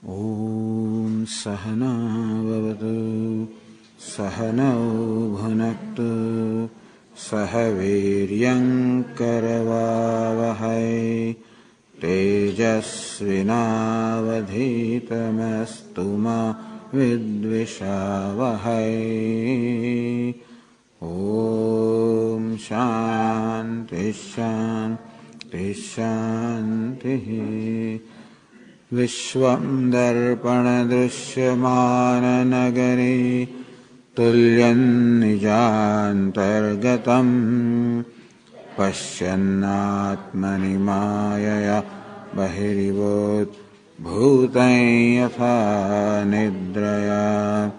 ॐ सहनाववतु सहनौ भुनक्तु सह वीर्यं करवावहै तेजस्विनावधीतमस्तु मा विद्विषावहै। ॐ शान्ति शान्ति शान्तिः। विश्वं दर्पणदृश्यमाननगरे तुल्यं निजान्तर्गतम् पश्यन्नात्मनि मायया बहिर्भूतं यथा निद्रया।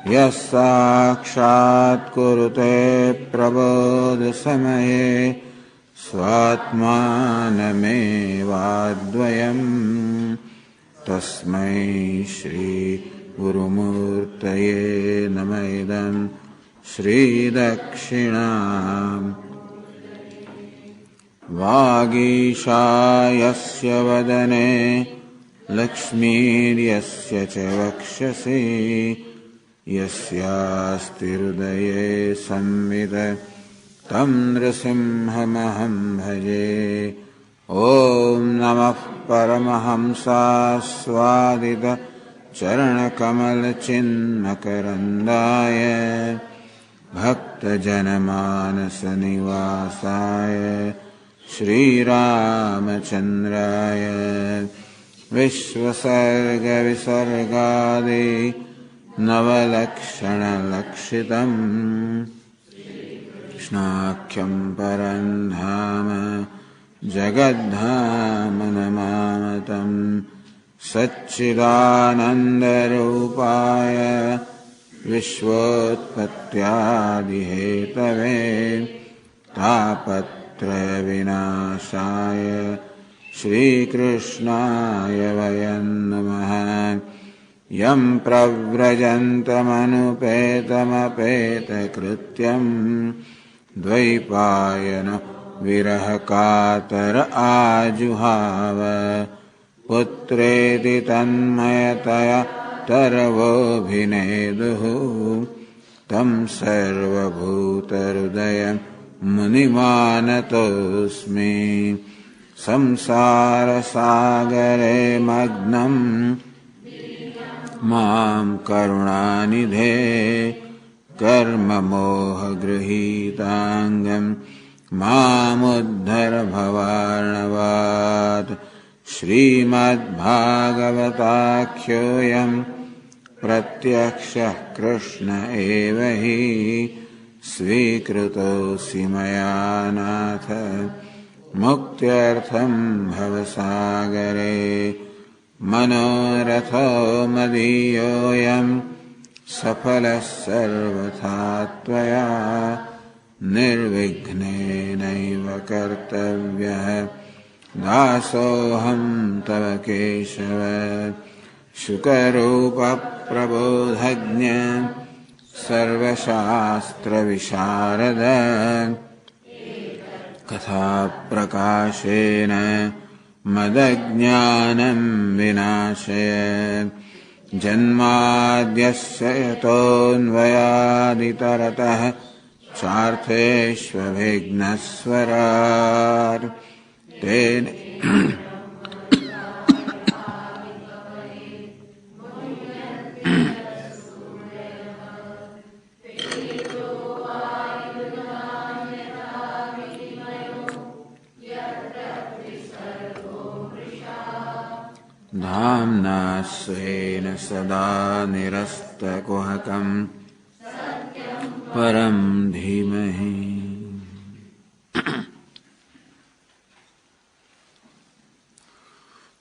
यः साक्षात् कुरुते प्रबोधसमये स्वात्मानमेवाद्वयम् तस्मै श्री गुरुमूर्तये नमः। इदं श्रीदक्षिणाम् वागीशायस्य वदने लक्ष्मीर्यस्य च वक्षसि यस्यास्ति हृदये संवित् तं नृसिंहमहं भजे। ॐ नमः परमहंसास्वादित चरणकमलचिन्मकरन्दाय भक्तजनमानसनिवासाय श्रीरामचन्द्राय विश्वसर्गविसर्गादि नवलक्षणलक्षितम् कृष्णाख्यं परं धाम जगद्धाम नमामतं सच्चिदानन्दरूपाय विश्वोत्पत्त्यादिहेतवे तापत्रयविनाशाय श्रीकृष्णाय वयं नमः। यं प्रव्रजन्तमनुपेतमपेतकृत्यं द्वैपायनो विरहकातर आजुहाव पुत्रेति तन्मयतया तरवोऽभिनेदुः तं सर्वभूतहृदयं मुनिमानतोऽस्मि। संसारसागरे मग्नं मां करुणानिधे कर्ममोहगृहीताङ्गं मामुद्धर भवार्णवात्। श्रीमद्भागवताख्योऽयं प्रत्यक्षः कृष्ण एव हि स्वीकृतोऽसि मया नाथ मुक्त्यर्थं भवसागरे। मनोरथो मदीयोऽयं सफलः सर्वथा त्वया निर्विघ्नेनैव कर्तव्यः दासोऽहं तव केशव। शुकरूपप्रबोधज्ञ सर्वशास्त्रविशारद कथाप्रकाशेन मदज्ञानं विनाशय। जन्माद्यस्य यतोऽन्वयादितरतः चार्थेष्वभिघ्नस्वराट् तेन धाम्ना स्वेन सदा निरस्तकुहकं परं धीमहि।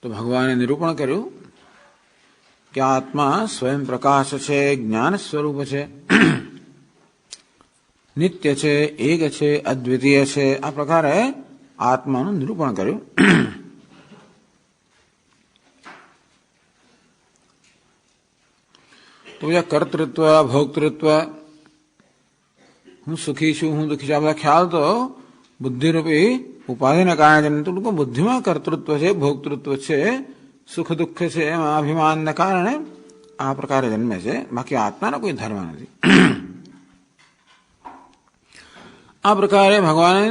તો ભગવાને નિરૂપણ કર્યું કે આત્મા સ્વયં પ્રકાશ છે, જ્ઞાન સ્વરૂપ છે, નિત્ય છે, એક છે, અદ્વિતીય છે. આ પ્રકારે આત્માનું નિરૂપણ કર્યું. તો બધા કર્તૃત્વ ભોક્તૃત્વ, હું સુખી છું, હું દુઃખી છું, આ બધા ખ્યાલ તો બુદ્ધિરૂપી ઉપાધિના કારણે, ટૂંકમાં બુદ્ધિમાં કર્તૃત્વ છે, ભોક્તૃત્વ છે, સુખ દુઃખ છે એમાં અભિમાનના કારણે આ પ્રકારે જન્મે છે, બાકી આત્માનો કોઈ ધર્મ નથી. આ પ્રકારે ભગવાને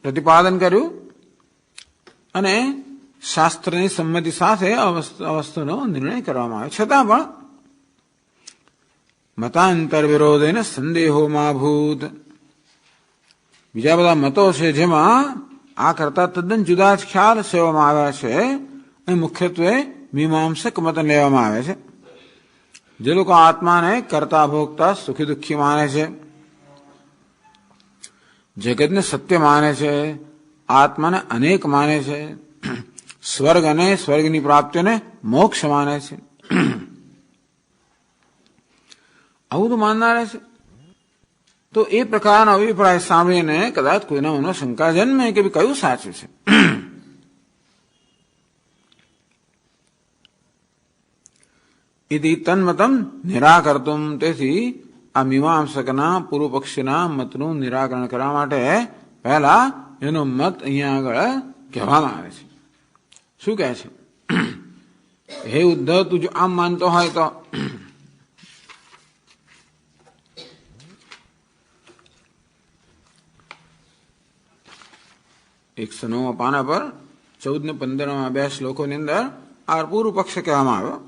પ્રતિપાદન કર્યું અને શાસ્ત્રની સંમતિ સાથે આ વસ્તુનો નિર્ણય કરવામાં આવ્યો. છતાં પણ મતાંતર વિરોધેને સંદેહો માભૂત, બીજા બધા મતો છે જેમાં આ કરતા તદ્દન જુદા જ ખ્યાલ સેવામાં આવ્યા છે એ મુખ્યત્વે મીમાંસક મત લેવામાં આવે છે. જે લોકો આત્માને કરતા ભોગતા સુખી દુઃખી માને છે, જગતને સત્ય માને છે, આત્માને અનેક માને છે, સ્વર્ગ અને સ્વર્ગની પ્રાપ્તિને મોક્ષ માને છે, આવું તો માનનાર છે. તો એ પ્રકારનો અભિપ્રાય સાંભળીને કદાચ કોઈના મનમાં શંકા જન્મે કે કયું સાચું છે. ઇતિ તન્મતમ નિરાકર્તુમ, તેથી આ મીમાંસકના પૂર્વ પક્ષીના મતનું નિરાકરણ કરવા માટે પહેલા એનો મત અહીંયા આગળ કહેવામાં આવે છે. શું કહે છે? હે ઉદ્ધવ, તું જો આમ માનતો હોય તો એક 109 પાના પર 14 ને 15 બે શ્લોકોની અંદર આ પૂર્વ પક્ષ કહેવામાં આવ્યો.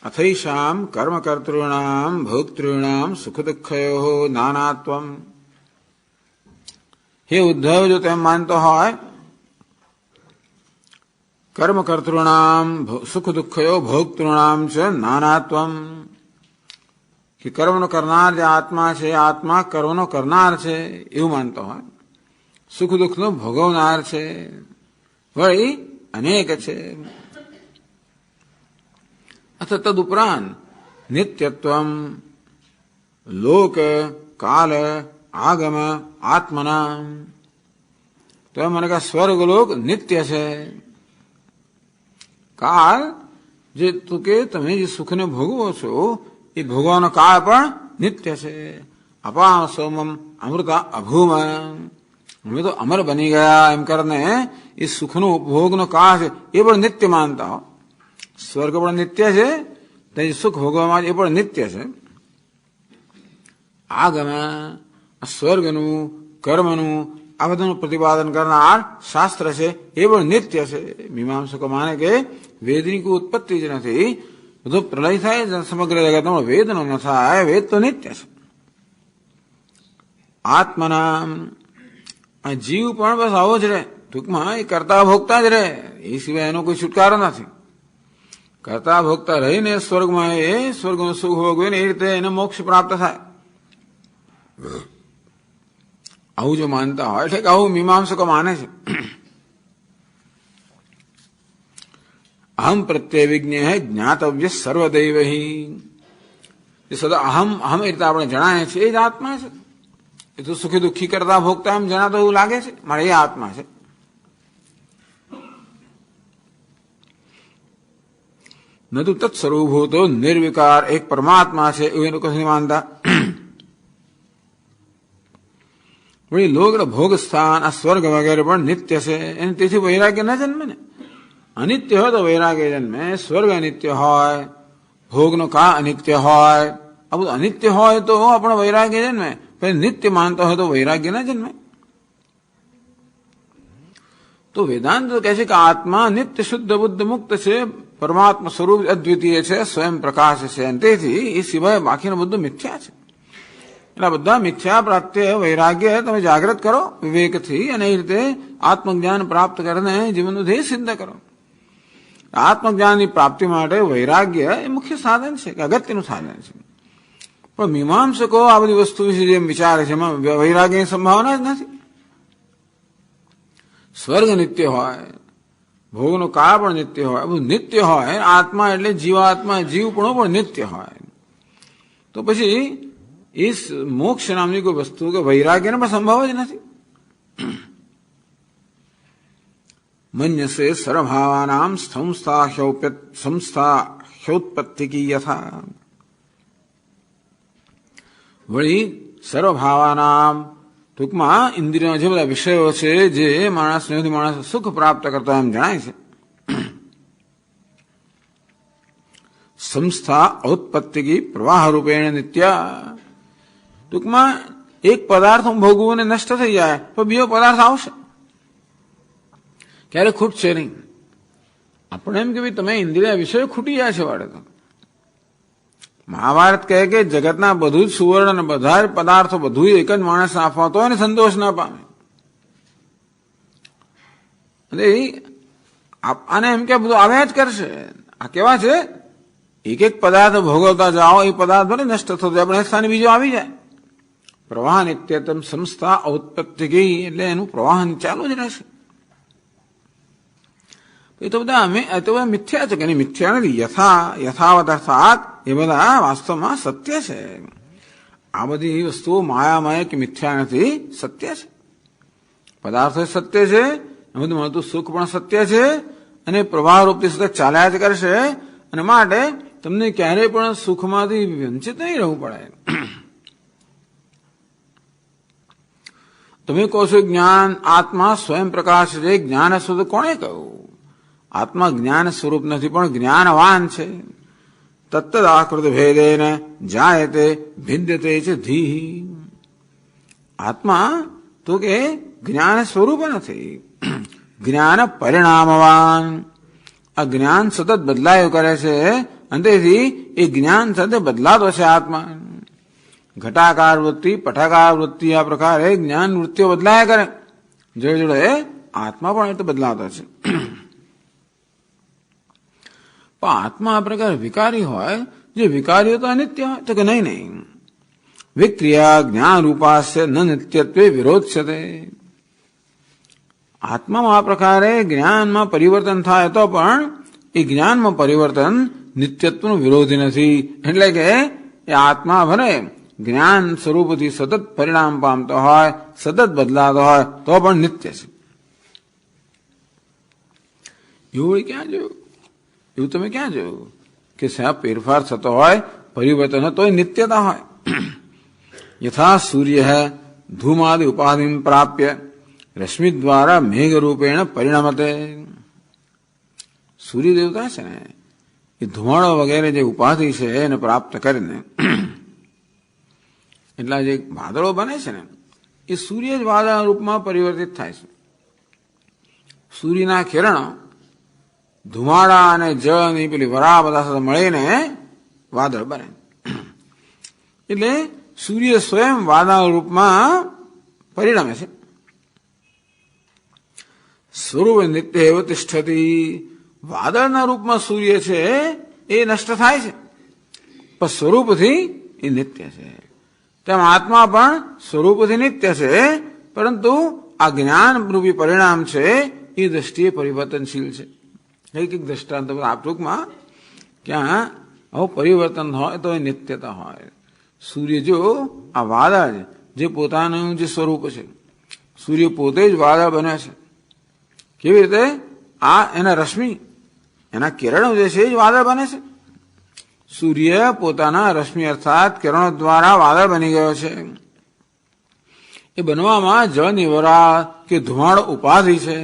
અથૈષામ કર્મકર્તॄણામ ભોક્તॄણામ સુખ દુઃખયો નાનાત્વમ. હે ઉદ્ધવ, જો તેમ માનતો હોય કર્મકર્તॄણામ સુખ દુઃખયો ભોક્તॄણામ છે નાનાત્વમ, કે કર્મનો કરનાર જે આત્મા છે, આત્મા કર્મનો કરનાર છે એવું માનતો હોય, સુખ દુઃખનો ભોગવનાર છે, વળી અનેક છે. અથવા તદુપરાંત નિત્યત્વમ લોક કાલ આગમ આત્મના, તો મને કહે સ્વર્ગલોક નિત્ય છે, કાળ જે તું કે તમે જે સુખને ભોગવો છો એ ભોગવાનો કાળ પણ નિત્ય છે. અપામ સોમમ અમૃતા અભૂમ, અમે તો અમર બની ગયા એમ કરીને એ સુખનો ઉપભોગનો કાળ છે એ પણ નિત્ય માનતા હો. સ્વર્ગ પણ નિત્ય છે, તે સુખ ભોગવવામાં એ પણ નિત્ય છે. આગમે સ્વર્ગનું કર્મનું આ બધાનું પ્રતિપાદન કરનાર શાસ્ત્ર છે એ પણ નિત્ય છે. મીમાંસકો માને કે વેદની કોઈ ઉત્પત્તિ જ નથી, બધો પ્રલય થાય સમગ્ર જગતમાં વેદનો ન થાય, વેદ તો નિત્ય છે. આત્મના, આ જીવ પણ બસ આવો જ રહે, ટૂંકમાં એ કરતા ભોગતા જ રહે, એ સિવાય એનો કોઈ છુટકારો નથી. કરતા ભોગતા રહીને સ્વર્ગમાં એ સ્વર્ગનું સુખ ભોગવે ને એ રીતે એને મોક્ષ પ્રાપ્ત થાય. આવું જો માનતા હોય એટલે કે આવું મીમાંસકો માને છે. અહમ પ્રત્યય વિજ્ઞેય જ્ઞાતવ્ય સર્વદૈવહી, એ સદા અહમ એ રીતે આપણે જણાય છે એ જ આત્મા છે. એ તો સુખી દુઃખી કરતા ભોગતા એમ જણાતો એવું લાગે છે, મારે એ આત્મા છે. ન તો તત્સર્વભૂતો નિર્વિકાર એક પરમાત્મા છે એવું એ લોકો નથી માનતા. વળી લોક ભોગ સ્થાન આ સ્વર્ગ વગેરે પણ નિત્ય છે, એને તેથી વૈરાગ્ય ન જન્મે ને. અનિત્ય હોય તો વૈરાગ્ય જન્મે, સ્વર્ગ અનિત્ય હોય, ભોગનો કાળ અનિત્ય હોય, આ બધું અનિત્ય હોય તો આપણો વૈરાગ્ય જન્મે, પણ નિત્ય માનતો હોય તો વૈરાગ્ય ન જન્મે. તો વેદાંત કહે છે કે આત્મા નિત્ય શુદ્ધ બુદ્ધ મુક્ત છે, પરમાત્મા સ્વરૂપ અદ્વિતીય છે, સ્વયં પ્રકાશ છે, અને તેથી એ સિવાય બાકીનું બધું મિથ્યા છે. એટલે બધા મિથ્યા પ્રત્યે વૈરાગ્ય તમે જાગૃત કરો વિવેકથી, અને એ રીતે આત્મજ્ઞાન પ્રાપ્ત કરીને જીવનનું ધ્યેય સિદ્ધ કરો. આત્મજ્ઞાનની પ્રાપ્તિ માટે વૈરાગ્ય એ મુખ્ય સાધન છે, કે અગત્યનું સાધન છે. પણ મીમાંસકો આ બધી વસ્તુ વિશે જેમ વિચારે છે એમાં વૈરાગ્યની સંભાવના જ નથી. સ્વર્ગ નિત્ય હોય, ભોગનો કાળ પણ નિત્ય હોય, બધું નિત્ય હોય, આત્મા એટલે જીવાત્મા જીવપણો પણ નિત્ય હોય, તો પછી એ મોક્ષ નામની કોઈ વસ્તુ કે વૈરાગ્યનો પણ સંભવ જ નથી. મન્યસે સર્વભાવાનામ સંસ્થાહ્યોત્પત્તિકી યથા, વળી સર્વભાવાનામ ટૂંકમાં ઇન્દ્રિયો જે બધા વિષયો છે જે માણસ સુખ પ્રાપ્ત કરતા એમ જણાય છે, સંસ્થા ઔત્પત્તિકી પ્રવાહ રૂપેણ નિત્ય. ટૂંકમાં એક પદાર્થ ભોગવું ને નષ્ટ થઈ જાય તો બીજો પદાર્થ આવશે, ક્યારે ખૂટશે નહીં. આપણે એમ કે ભાઈ તમે ઇન્દ્રિય વિષયો ખૂટી જાય છે વાળે. તો મહાભારત કહે કે જગતના બધું જ સુવર્ણ અને બધા જ પદાર્થો બધું એક જ માણસ આપવા તો એને સંતોષ ના પામે. આને એમ કે બધું આવ્યા જ કરશે. આ કેવા છે, એક એક પદાર્થ ભોગવતા જાઓ એ પદાર્થ ભલે નષ્ટ થતો જાય પણ સ્થાને બીજો આવી જાય. પ્રવાહ નિત્યતમ સંસ્થા ઔત્પત્તિ ગઈ એટલે એનું પ્રવાહ ચાલુ જ રહેશે. એ તો બધા મિથ્યા છે કે નહીં? મિથ્યા નથી. યથાવત અર્થાત એ બધા વાસ્તવમાં સત્ય છે. આ બધી વસ્તુઓ માયામય કે મિથ્યા નથી, સત્ય છે. પદાર્થો સત્ય છે, બધું મળતું સુખ પણ સત્ય છે અને પ્રવાહ રૂપથી સતત ચાલ્યા જ કરશે. અને માટે તમને ક્યારેય પણ સુખમાંથી વંચિત નહીં રહેવું પડે. તમે કહો છો જ્ઞાન આત્મા સ્વયં પ્રકાશ છે. જ્ઞાન શુદ્ધ કોણે કહ્યું? આત્મા જ્ઞાન સ્વરૂપ નથી પણ જ્ઞાનવાન છે. તત્ત આકૃત ભેદેન જાયતે ભિદ્યતે છે ધી. આત્મા તો કે જ્ઞાન સ્વરૂપ નથી, જ્ઞાન પરિણામવાન. આ જ્ઞાન સતત બદલાયું કરે છે અને તેથી એ જ્ઞાન સાથે બદલાતો છે આત્મા. ઘટાકાર વૃત્તિ પટાકાર વૃત્તિ આ પ્રકારે જ્ઞાન વૃત્તિઓ બદલાયા કરે. જોડે જોડે આત્મા પણ એટલે બદલાતો છે. પણ આત્મા આ પ્રકાર વિકારી હોય, જે વિકારીઓ તો અનિત્ય હોય તો કે નહીં. વિક્રિયા જ્ઞાન રૂપાસ્ય ન નિત્યત્વે વિરોધ્યતે. આત્મામાં આ પ્રકારે જ્ઞાનમાં પરિવર્તન થાય તો પણ એ જ્ઞાનમાં પરિવર્તન નિત્યત્વનું વિરોધી નથી. એટલે કે એ આત્મા ભલે જ્ઞાન સ્વરૂપથી સતત પરિણામ પામતો હોય, સતત બદલાતો હોય તો પણ નિત્ય છે. એવું ક્યાં જોયું? એવું તમે ક્યાં જોયું કે સાહેબ ફેરફાર થતો હોય, પરિવર્તન હોય તોય નિત્યતા હોય? યથા સૂર્ય ધૂમાદિ ઉપાધિ પ્રાપ્ય રશ્મિ દ્વારા મેઘ રૂપેણ પરિણમતે. સૂર્ય દેવતા છે ને એ ધુમાડો વગેરે જે ઉપાધિ છે એને પ્રાપ્ત કરીને એટલા જે વાદળો બને છે ને એ સૂર્ય જ વાદળ રૂપમાં પરિવર્તિત થાય છે. સૂર્યના કિરણો ધુમાડા અને જળની પેલી વરા બધા સાથે મળીને વાદળ બને. એટલે સૂર્ય સ્વયં વાદળ રૂપમાં પરિણમે છે. સ્વરૂપ નિત્ય એવ તિષ્ઠતી. વાદળના રૂપમાં સૂર્ય છે એ નષ્ટ થાય છે પણ સ્વરૂપથી એ નિત્ય છે. તેમ આત્મા પણ સ્વરૂપથી નિત્ય છે પરંતુ આ જ્ઞાન રૂપી પરિણામ છે એ દ્રષ્ટિએ પરિવર્તનશીલ છે. એક દ્રષ્ટાંત આપ ટૂંકમાં ક્યાં આવું પરિવર્તન હોય તો એ નિત્યતા હોય. સૂર્ય જો આ વાદળ જે પોતાનું જે સ્વરૂપ છે, સૂર્ય પોતે જ વાદળ બને છે. કેવી રીતે? આ એના રશ્મિ એના કિરણો જે છે એ જ વાદળ બને છે. સૂર્ય પોતાના રશ્મિ અર્થાત કિરણો દ્વારા વાદળ બની ગયો છે. એ બનવામાં જળની વરાળ કે ધુમાડો ઉપાધિ છે.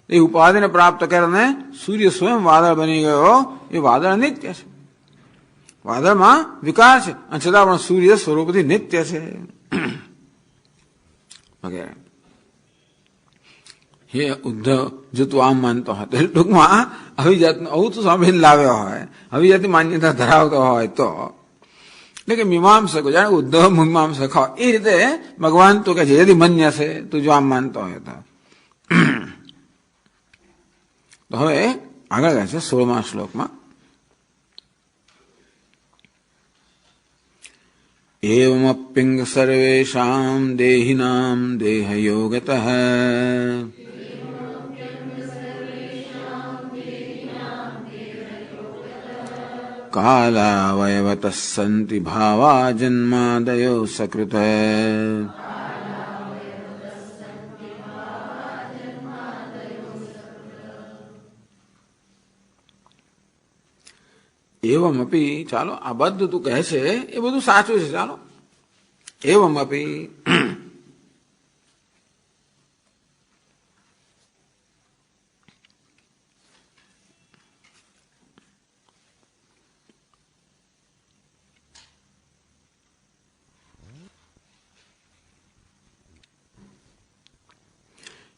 એ ઉપાધિને પ્રાપ્ત કરીને સૂર્ય સ્વયં વાદળ બની ગયો. એ વાદળ નિત્ય છે. વાદળમાં વિકાર છે અને છતાં પણ સૂર્ય સ્વરૂપથી નિત્ય છે વગેરે. હે ઉદ્ધવ, જો તું આમ માનતો હોય તો ટૂંકમાં આવી જાતનું આવું તું સાંભળીને લાવ્યો હોય, આવી જાતની માન્યતા ધરાવતો હોય તો એટલે કે મીમાંસકો જાણે ઉદ્ધવ મીમાંસક હોય એ રીતે ભગવાન તો કે છે યદિ મન્ય છે તું જો આમ માનતો હોય તો. હવે આગળ જાય છે 16મા શ્લોકમાં. એવમપ્યંગ સર્વેષાં દેહિનાં દેહયોગતઃ કાલાવયવતઃ સંતિ ભાવા જન્માદયો સકૃત. એવમ અપી, ચાલો આ બધું તું કહે છે એ બધું સાચું છે. ચાલો એવમ અપી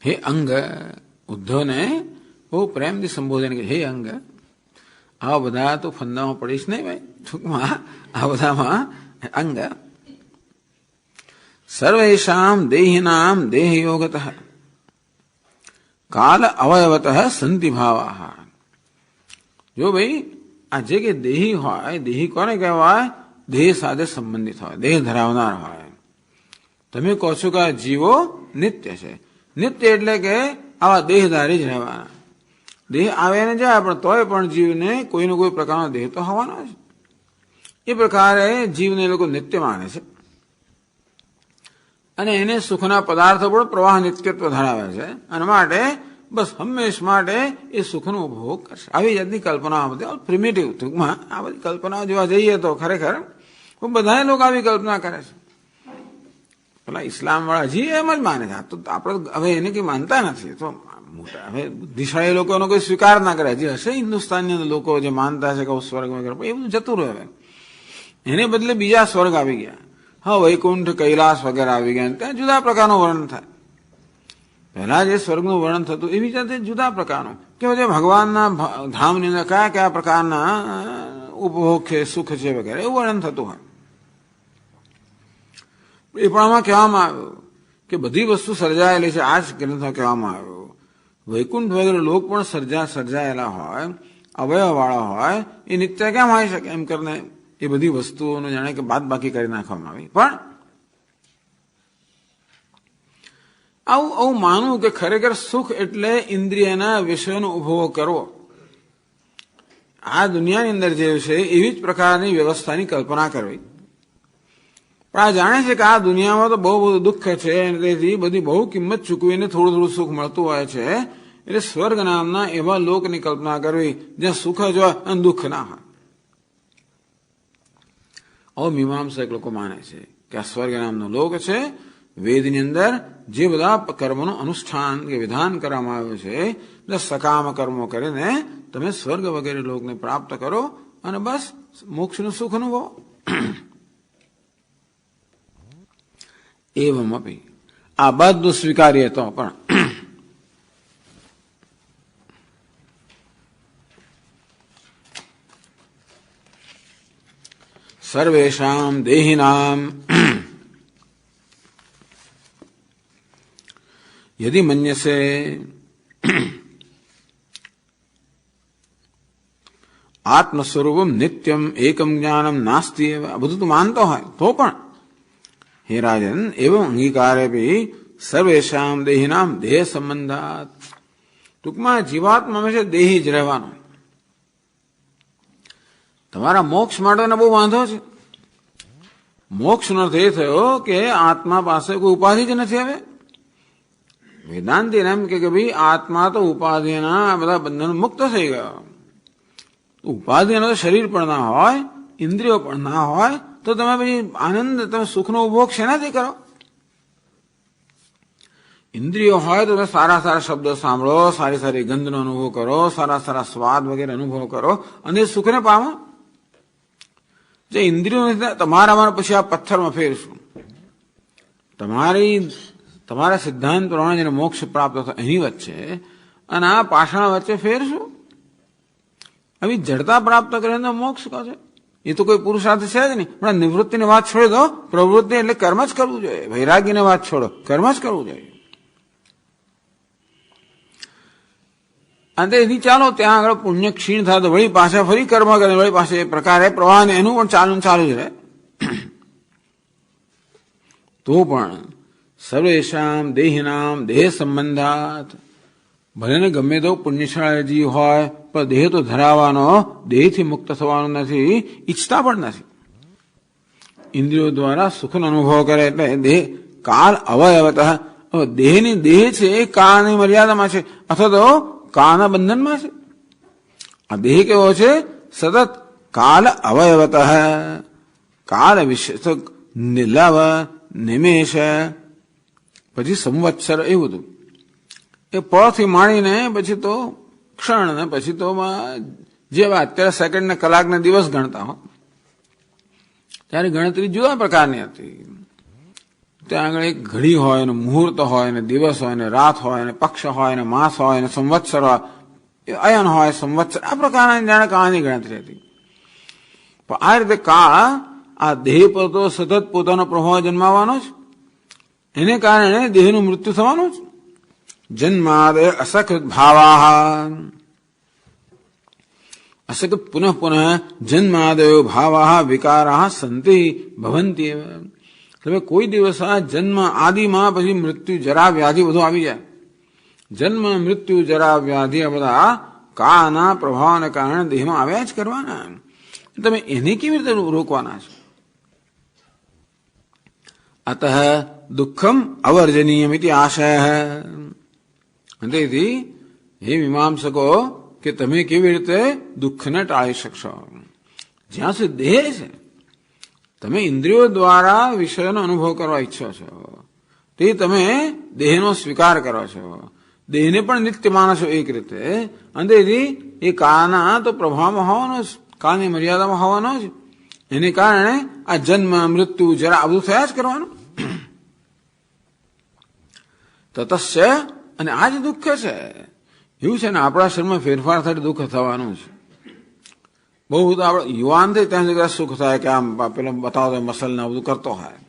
હે અંગ, ઉદ્ધવને બહુ પ્રેમથી સંબોધન કે હે અંગ. આવા બધા તો ફંદામાં પડીશ નહીં ભાઈ, ટૂંકમાં આ બધામાં અંગ. સર્વેષામ દેહિનામ દેહયોગત કાલ અવયવત સંતિ ભાવા. જો ભાઈ આ જે કે દેહી હોય, દેહી કોને કહેવાય? દેહ સાથે સંબંધિત હોય, દેહ ધરાવનાર હોય. તમે કહો છો કે આ જીવો નિત્ય છે. નિત્ય એટલે કે આવા દેહધારી જ રહેવાના. દેહ આવે ને જાય પણ તોય પણ જીવને કોઈનો કોઈ પ્રકારનો દેહ તો હોવાનો છે. એ પ્રકારે જીવને લોકો નિત્ય માને છે અને એને સુખના પદાર્થો પણ પ્રવાહ નિત્યત્વ ધરાવે છે અને માટે બસ હંમેશ માટે એ સુખનો ઉપભોગ કરશે. આવી જાતની કલ્પનાઓ બધી પ્રિમિટિવ, ટૂંકમાં આ બધી કલ્પનાઓ જોવા જઈએ તો ખરેખર બધા લોકો આવી કલ્પના કરે છે. પેલા ઇસ્લામ વાળા હજી એમ જ માને છે. આ તો આપણે હવે એને કઈ માનતા નથી. તો મોટા હવે બુદ્ધિશાળી લોકો એનો કોઈ સ્વીકાર ના કરે. હજી હશે હિન્દુસ્તાનની લોકો જે માનતા છે કે સ્વર્ગ વગેરે, એ બધું જતું રહે. એને બદલે બીજા સ્વર્ગ આવી ગયા. હા, વૈકુંઠ, કૈલાસ વગેરે આવી ગયા. ત્યાં જુદા પ્રકારનું વર્ણન થાય. પહેલા જે સ્વર્ગનું વર્ણન થતું એવી જાતે જુદા પ્રકારનું કે જે ભગવાનના ધામની અંદર કયા કયા પ્રકારના ઉપભોગ છે, સુખ છે વગેરે એવું વર્ણન થતું હોય. એ પણ આમાં કહેવામાં આવ્યું કે બધી વસ્તુ સર્જાયેલી છે. આ જ ગ્રંથમાં કહેવામાં આવ્યું વૈકુંઠ વગેરે લોક પણ સર્જાયેલા હોય, અવયવવાળા હોય, એ નિત્ય કેમ આવી શકે એમ કરીને એ બધી વસ્તુઓને જાણે કે બાદ બાકી કરી નાખવામાં આવી. પણ આવું માનવું કે ખરેખર સુખ એટલે ઇન્દ્રિયના વિષયોનો ઉપભોગ કરવો, આ દુનિયાની અંદર જે છે એવી જ પ્રકારની વ્યવસ્થાની કલ્પના કરવી. પણ આ જાણે છે કે આ દુનિયામાં તો બહુ બધું દુઃખ છે અને તેથી બધી બહુ કિંમત ચૂકવીને થોડું થોડું સુખ મળતું હોય છે. એટલે સ્વર્ગ નામના એવા લોકની કલ્પના કરવી જ્યાં સુખ જ હોય અને દુઃખ ના હોય. મીમાંસક લોકો માને છે કે આ સ્વર્ગ નામનો લોક છે. વેદની અંદર જે બધા કર્મોનું અનુષ્ઠાન કે વિધાન કરવામાં આવ્યું છે, એટલે સકામ કર્મો કરીને તમે સ્વર્ગ વગેરે લોકને પ્રાપ્ત કરો અને બસ મોક્ષનું સુખ અનુભવો. એવમ અપી, આ બધું સ્વીકારીએ તો પણ સર્વેષામ દેહિનામ યદિ મન્યસે આત્મ સ્વરૂપમ નિત્યમ એકમ જ્ઞાનમ નાસ્તિ. આ બધું તું માનતો હોય તો પણ હે રાજન એવં અંગીકારે ભી સર્વેષામ દેહિનામ દેહ સંબંધાત. ટૂંકમાં જીવાત્મા હંમેશા દેહી જ રહેવાનો. તમારા મોક્ષ માટેનો બહુ વાંધો છે. મોક્ષનો અર્થ એ થયો કે આત્મા પાસે કોઈ ઉપાધિ જ નથી. હવે વેદાંતિ એમ કે ભાઈ આત્મા તો ઉપાધિના બધા બંધન મુક્ત થઈ ગયો. ઉપાધિનો શરીર પણ ના હોય, ઇન્દ્રિયો પણ ના હોય, તો તમે પછી આનંદ, તમે સુખનો ઉપભોગ શેનાથી કરો? ઇન્દ્રિયો હોય તો તમે સારા સારા શબ્દો સાંભળો, સારી સારી ગંધનો અનુભવ કરો, સારા સારા સ્વાદ વગેરે અનુભવ કરો અને સુખને પામો. જે ઇન્દ્રિયો નથી તમારામાં પછી આ પથ્થરમાં ફેરશું. તમારા સિદ્ધાંત પ્રમાણે જેને મોક્ષ પ્રાપ્ત થતો એની વચ્ચે અને આ પાષાણ વચ્ચે ફેરશું. આવી જડતા પ્રાપ્ત કરીને મોક્ષ કહે છે. એ તો કોઈ પુરુષાર્થ છે જ નહીં. પણ નિવૃત્તિની વાત છોડી દો, પ્રવૃત્તિ એટલે કર્મ જ કરવું જોઈએ. વૈરાગીની વાત છોડો, કર્મ જ કરવું જોઈએ. અને એથી ચાલો ત્યાં આગળ પુણ્ય ક્ષીણ થાય તો વળી પાછા ફરી કર્મ કરે, વળી પાસે એ પ્રકારે પ્રવાહ એનું પણ ચાલુ જ રહે. તો પણ સર્વેષામ દેહિનામ દેહ સંબંધાત, ભલે ને ગમે તો પુણ્યશાળી જીવ હોય પણ દેહ તો ધરાવવાનો, દેહથી મુક્ત થવાનો નથી, ઈચ્છતા પણ નથી. ઇન્દ્રિયો દ્વારા સુખનો અનુભવ કરે એટલે દેહ કાળ અવયવત. દેહની દેહ છે એ કાળની મર્યાદામાં છે અથવા તો કાળના બંધનમાં છે. આ દેહ કેવો છે? સતત કાલ અવયવત, કાળ વિશેષ, નિલવ, નિમેષ, પછી સંવત્સર, એ બધું એ પથી માંડીને પછી તો ક્ષણ ને પછી તો જેવા અત્યારે સેકન્ડ ને કલાક ને દિવસ ગણતા હો, ત્યારે ગણતરી જુદા પ્રકારની હતી. ત્યાં આગળ એક ઘડી હોય ને મુહૂર્ત હોય ને દિવસ હોય ને રાત હોય ને પક્ષ હોય ને માસ હોય ને સંવત્સર હોય, અયન હોય સંવત્સર, આ પ્રકારના જાણે કાળની ગણતરી હતી. પણ આ રીતે કાળ આ દેહ પર તો સતત પોતાનો પ્રભાવ જન્માવાનો જ, એને કારણે દેહનું મૃત્યુ થવાનું જ. જન્માદય અસકૃત ભાવા, અસકૃત પુનઃ પુનઃ જન્માદયો ભાવા વિકારા સંતિ ભવંતી. તમે કોઈ દિવસ આ જન્મ આદિમાં પછી મૃત્યુ જરા વ્યાધિ બધું આવી જાય. જન્મ મૃત્યુ જરા વ્યાધિ આ બધા કાળના પ્રભાવને કારણે દેહમાં આવ્યા જ કરવાના. તમે એને કેવી રીતે રોકવાના છો? અતઃ દુઃખમ અવર્જનીયમ ઇતિ આશય. તેથી હે મીમાંસકો, કે તમે કેવી રીતે દુઃખને ટાળી શકશો? જ્યાં સુધી દેહ છે, તમે ઇન્દ્રિયો દ્વારા વિષયનો અનુભવ કરવા ઈચ્છો છો, તે તમે દેહનો સ્વીકાર કરો છો, દેહને પણ નિત્ય માનો છો એક રીતે. અને તેથી એ કાળના તો પ્રભાવમાં હોવાનો જ, કાળની મર્યાદામાં હોવાનો જ. એને કારણે આ જન્મ મૃત્યુ જરા બધું થયા જ કરવાનું. તતસ્ય, અને આ જ દુઃખ છે. એવું છે ને, આપણા શરીરમાં ફેરફાર થાય દુઃખ થવાનું છે. બહુ બધું આપણે યુવાન થાય ત્યાં સુધી સુખ થાય કે આમ પેલો બતાવો મસલ ને બધું કરતો હોય.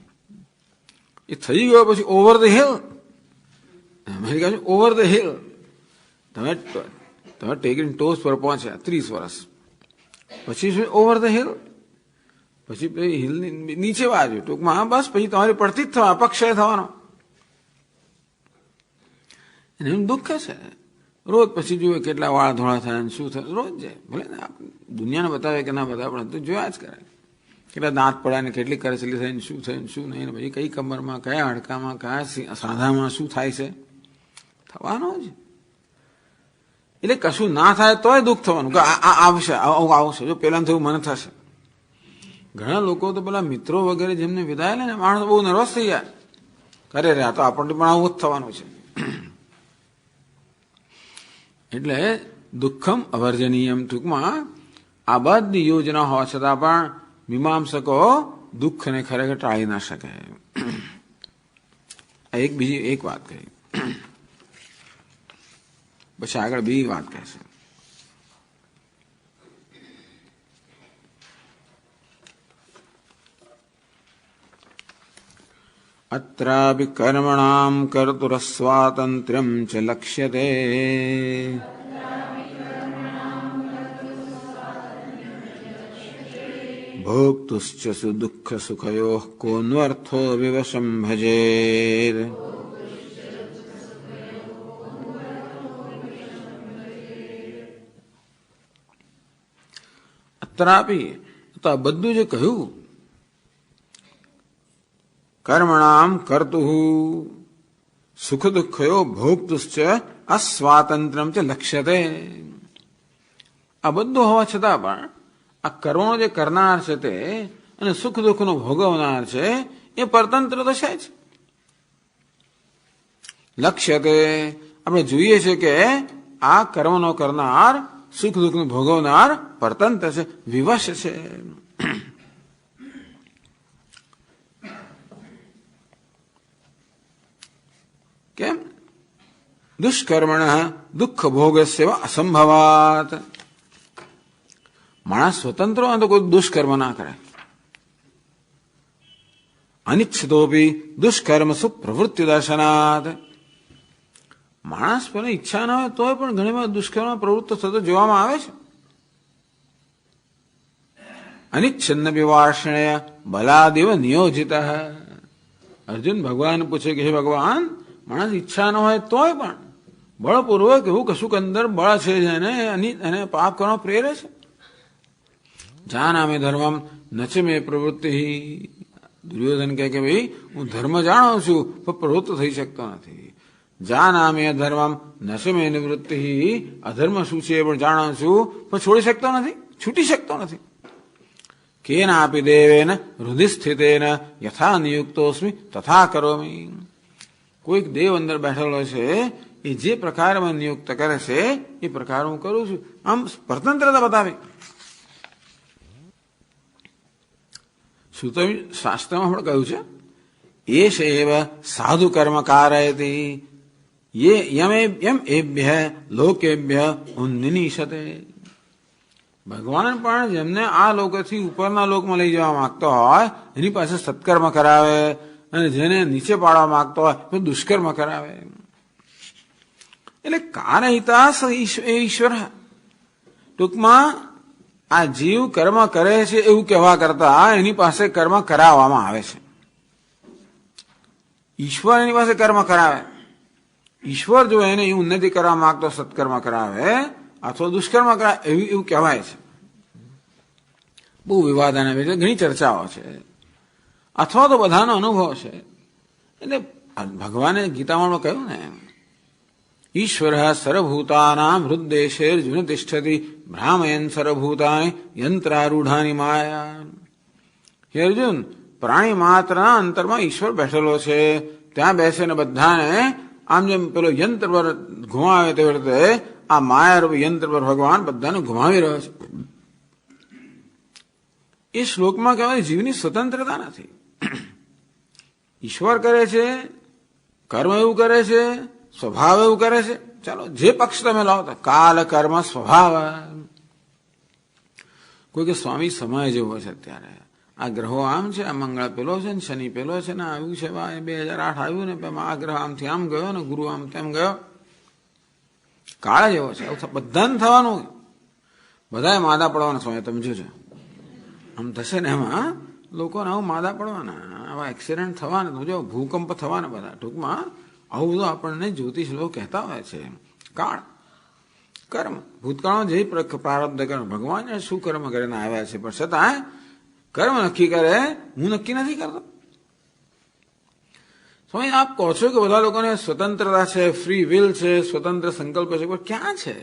એ થઈ ગયો પછી over the hill, America over the hill. તમે ટેકિંગ ટોસ પર પહોંચ્યા 30 વર્ષ પછી શું ઓવર ધ હિલ? પછી હિલની નીચે બાજુ ટૂંકમાં બસ પછી તમારી પડતી જ થવા, અપક્ષય થવાનો. એનું દુઃખ છે. રોજ પછી જોઈએ કેટલા વાળ ધોળા થાય ને શું થાય, રોજ જાય. ભલે ને દુનિયાને બતાવે કે ના બતાવે, પણ તો જોયા જ કરે. કેટલા દાંત પડ્યા ને કેટલી કરચલી થાય ને શું થાય ને શું નહીં, ને પછી કઈ કમરમાં, કયા હાડકામાં, કયા સાંધામાં શું થાય છે, થવાનો જ. એટલે કશું ના થાય તોય દુઃખ થવાનું કે આ આવશે, આવું આવશે, જો પેલા થયું મને થશે. ઘણા લોકો તો પેલા મિત્રો વગેરે જેમને વિદાય લે ને, માણસ બહુ નર્વસ થઈ જાય. કરે રે આ તો આપણને પણ આવું જ થવાનું છે. એટલે દુઃખમ અવર્જનીયમ, ટૂંકમાં આ બધી યોજના હોવા છતાં પણ મીમાંસકો દુઃખને ખરેખર ટાળી ના શકે. બીજી એક વાત કહી, પછી આગળ બીજી વાત કહેશે. અત્રાપि કર્મણામ કર્તુરસ્વાતંત્ર્યમ ચ લક્ષ્યતે. ભોક્તુશ્ચ સુદુઃખ સુખયોઃ કોન્વર્થો વિવશં ભજેત. અત્રાપી, તો આ બધું જે કહ્યું, કર્મણામ કર્તુ સુખ દુઃખયો ભોક્તુશ્ચ અસ્વાતંત્ર્યમ ચ લક્ષ્યતે. આ બધું હોવા છતાં પણ આ કર્મો જે કરનાર છે તે અને સુખ દુઃખનો ભોગવનાર છે એ પરતંત્ર તો છે જ. લક્ષ્યતે, આપણે જોઈએ છે કે આ કર્મનો કરનાર, સુખ દુઃખનો ભોગવનાર પરતંત્ર છે, વિવશ છે. કેમ? દુષ્કર્મણ દુઃખ ભોગસ્ય અસંભવાત. માણસ સ્વતંત્ર હોય તો કોઈ દુષ્કર્મ ના કરે. અનિચ્છિતોપી દુષ્કર્મ સુપ્રવૃત્તિ દર્શનાત. માણસ પેલા ઈચ્છા ના હોય તોય પણ ઘણી વાર દુષ્કર્મ પ્રવૃત્ત થતો જોવામાં આવે છે. અનિચ્છન્ન વિવાર્ષણય બલાદેવ નિયોજિત. અર્જુન ભગવાન પૂછે કે હે ભગવાન, માણસ ઈચ્છા ન હોય તોય પણ બળપૂર્વક એવું કશુંક અંદર બળ છે જેને એને પાપ કરવાનો પ્રેરે છે. જાનામે ધર્મમ નચ મે પ્રવૃત્તિ. દુર્યોધન કહે કે ભાઈ હું ધર્મ જાણું છું પણ પ્રવૃત્ત થઈ શકતો નથી. જાનામે ધર્મમ નચ મે નિવૃત્તિ. અધર્મ શું છે એ પણ જાણું છું પણ છોડી શકતો નથી, છૂટી શકતો નથી. કેનાપી દેવેન હૃદય સ્થિતેન યથા નિયુક્તોસ્મિ તથા કરોમિ. કોઈક દેવ અંદર બેઠેલો છે, એ જે પ્રકારમાં નિયુક્ત કરે છે એ પ્રકાર હું કરું છું. આમ સ્વતંત્રતા બતાવી. સુતમ શાસ્ત્રમાં પણ કહ્યું છે એષ એવ સાધુ કર્મ કારયતિ ये यम एभ्य लोकेभ्य उन्निशते। ભગવાન પણ જેમને આ લોકથી ઉપરના લોકમાં લઈ જવા માંગતો હોય એની પાસે સત્કર્મ કરાવે, અને જેને નીચે પાડવા માંગતો હોય તો દુષ્કર્મ કરાવે. એટલે કારહિતા ઈશ્વર. ટૂંકમાં આ જીવ કર્મ કરે છે એવું કહેવા કરતા એની પાસે કર્મ કરાવવામાં આવે છે. ઈશ્વર એની પાસે કર્મ કરાવે. ઈશ્વર જો એને ઉન્નતિ કરવા માંગતો સત્કર્મ કરાવે અથવા દુષ્કર્મ કરાવે એવું કહેવાય છે. બહુ વિવાદ આના વિશે ઘણી ચર્ચાઓ છે, અથવા તો બધાનો અનુભવ છે. એટલે ભગવાને ગીતામાં કહ્યું ને, ઈશ્વર સર્વભૂતાનામ હૃદ્દેશેર્જુન તિષ્ઠતિ ભ્રામયન સર્વભૂતાની યંત્રારૂઢાની માયા. હે અર્જુન, પ્રાણી માત્રના અંતરમાં ઈશ્વર બેઠેલો છે. ત્યાં બેસીને બધાને આમ જેમ પેલો યંત્ર પર ઘુમાવે તે રીતે આ માયારૂપ યંત્ર પર ભગવાન બધાને ઘુમાવી રહ્યો છે. એ શ્લોકમાં કહેવાય જીવની સ્વતંત્રતા નથી. ઈશ્વર કરે છે, કર્મ એવું કરે છે, સ્વભાવ એવું કરે છે. ચાલો જે પક્ષ તમે લાવો, કાલ કર્મ સ્વભાવ. કોઈ કે સ્વામી સમય જેવો છે અત્યારે, આ ગ્રહો આમ છે, આ મંગળ પેલો છે ને શનિ પેલો છે ને આવ્યું છે 2008 આવ્યું ને આ ગ્રહ આમથી આમ ગયો ને ગુરુ આમ તેમ ગયો. કાળ જેવો છે, બધાને થવાનું. બધાએ માદા પડવાના સમય તમે જોજો. આમ થશે ને એમાં લોકોને આવું માદા પડવાના, આવા એક્સિડન્ટ થવાના, તો જો ભૂકંપ થવાના બધા. ટૂંકમાં આવું બધું આપણને જ્યોતિષ લોકો કહેતા હોય છે. કાળ કર્મ ભૂતકાળમાં જે પ્રારબ્ધ કર્મ ભગવાન શું કર્મ કરીને આવ્યા છે, પણ છતાં કર્મ નક્કી કરે, હું નક્કી નથી કરતો. સ્વામી આપ કહો છો કે બધા લોકોને સ્વતંત્રતા છે, ફ્રી વિલ છે, સ્વતંત્ર સંકલ્પ છે, પણ ક્યાં છે?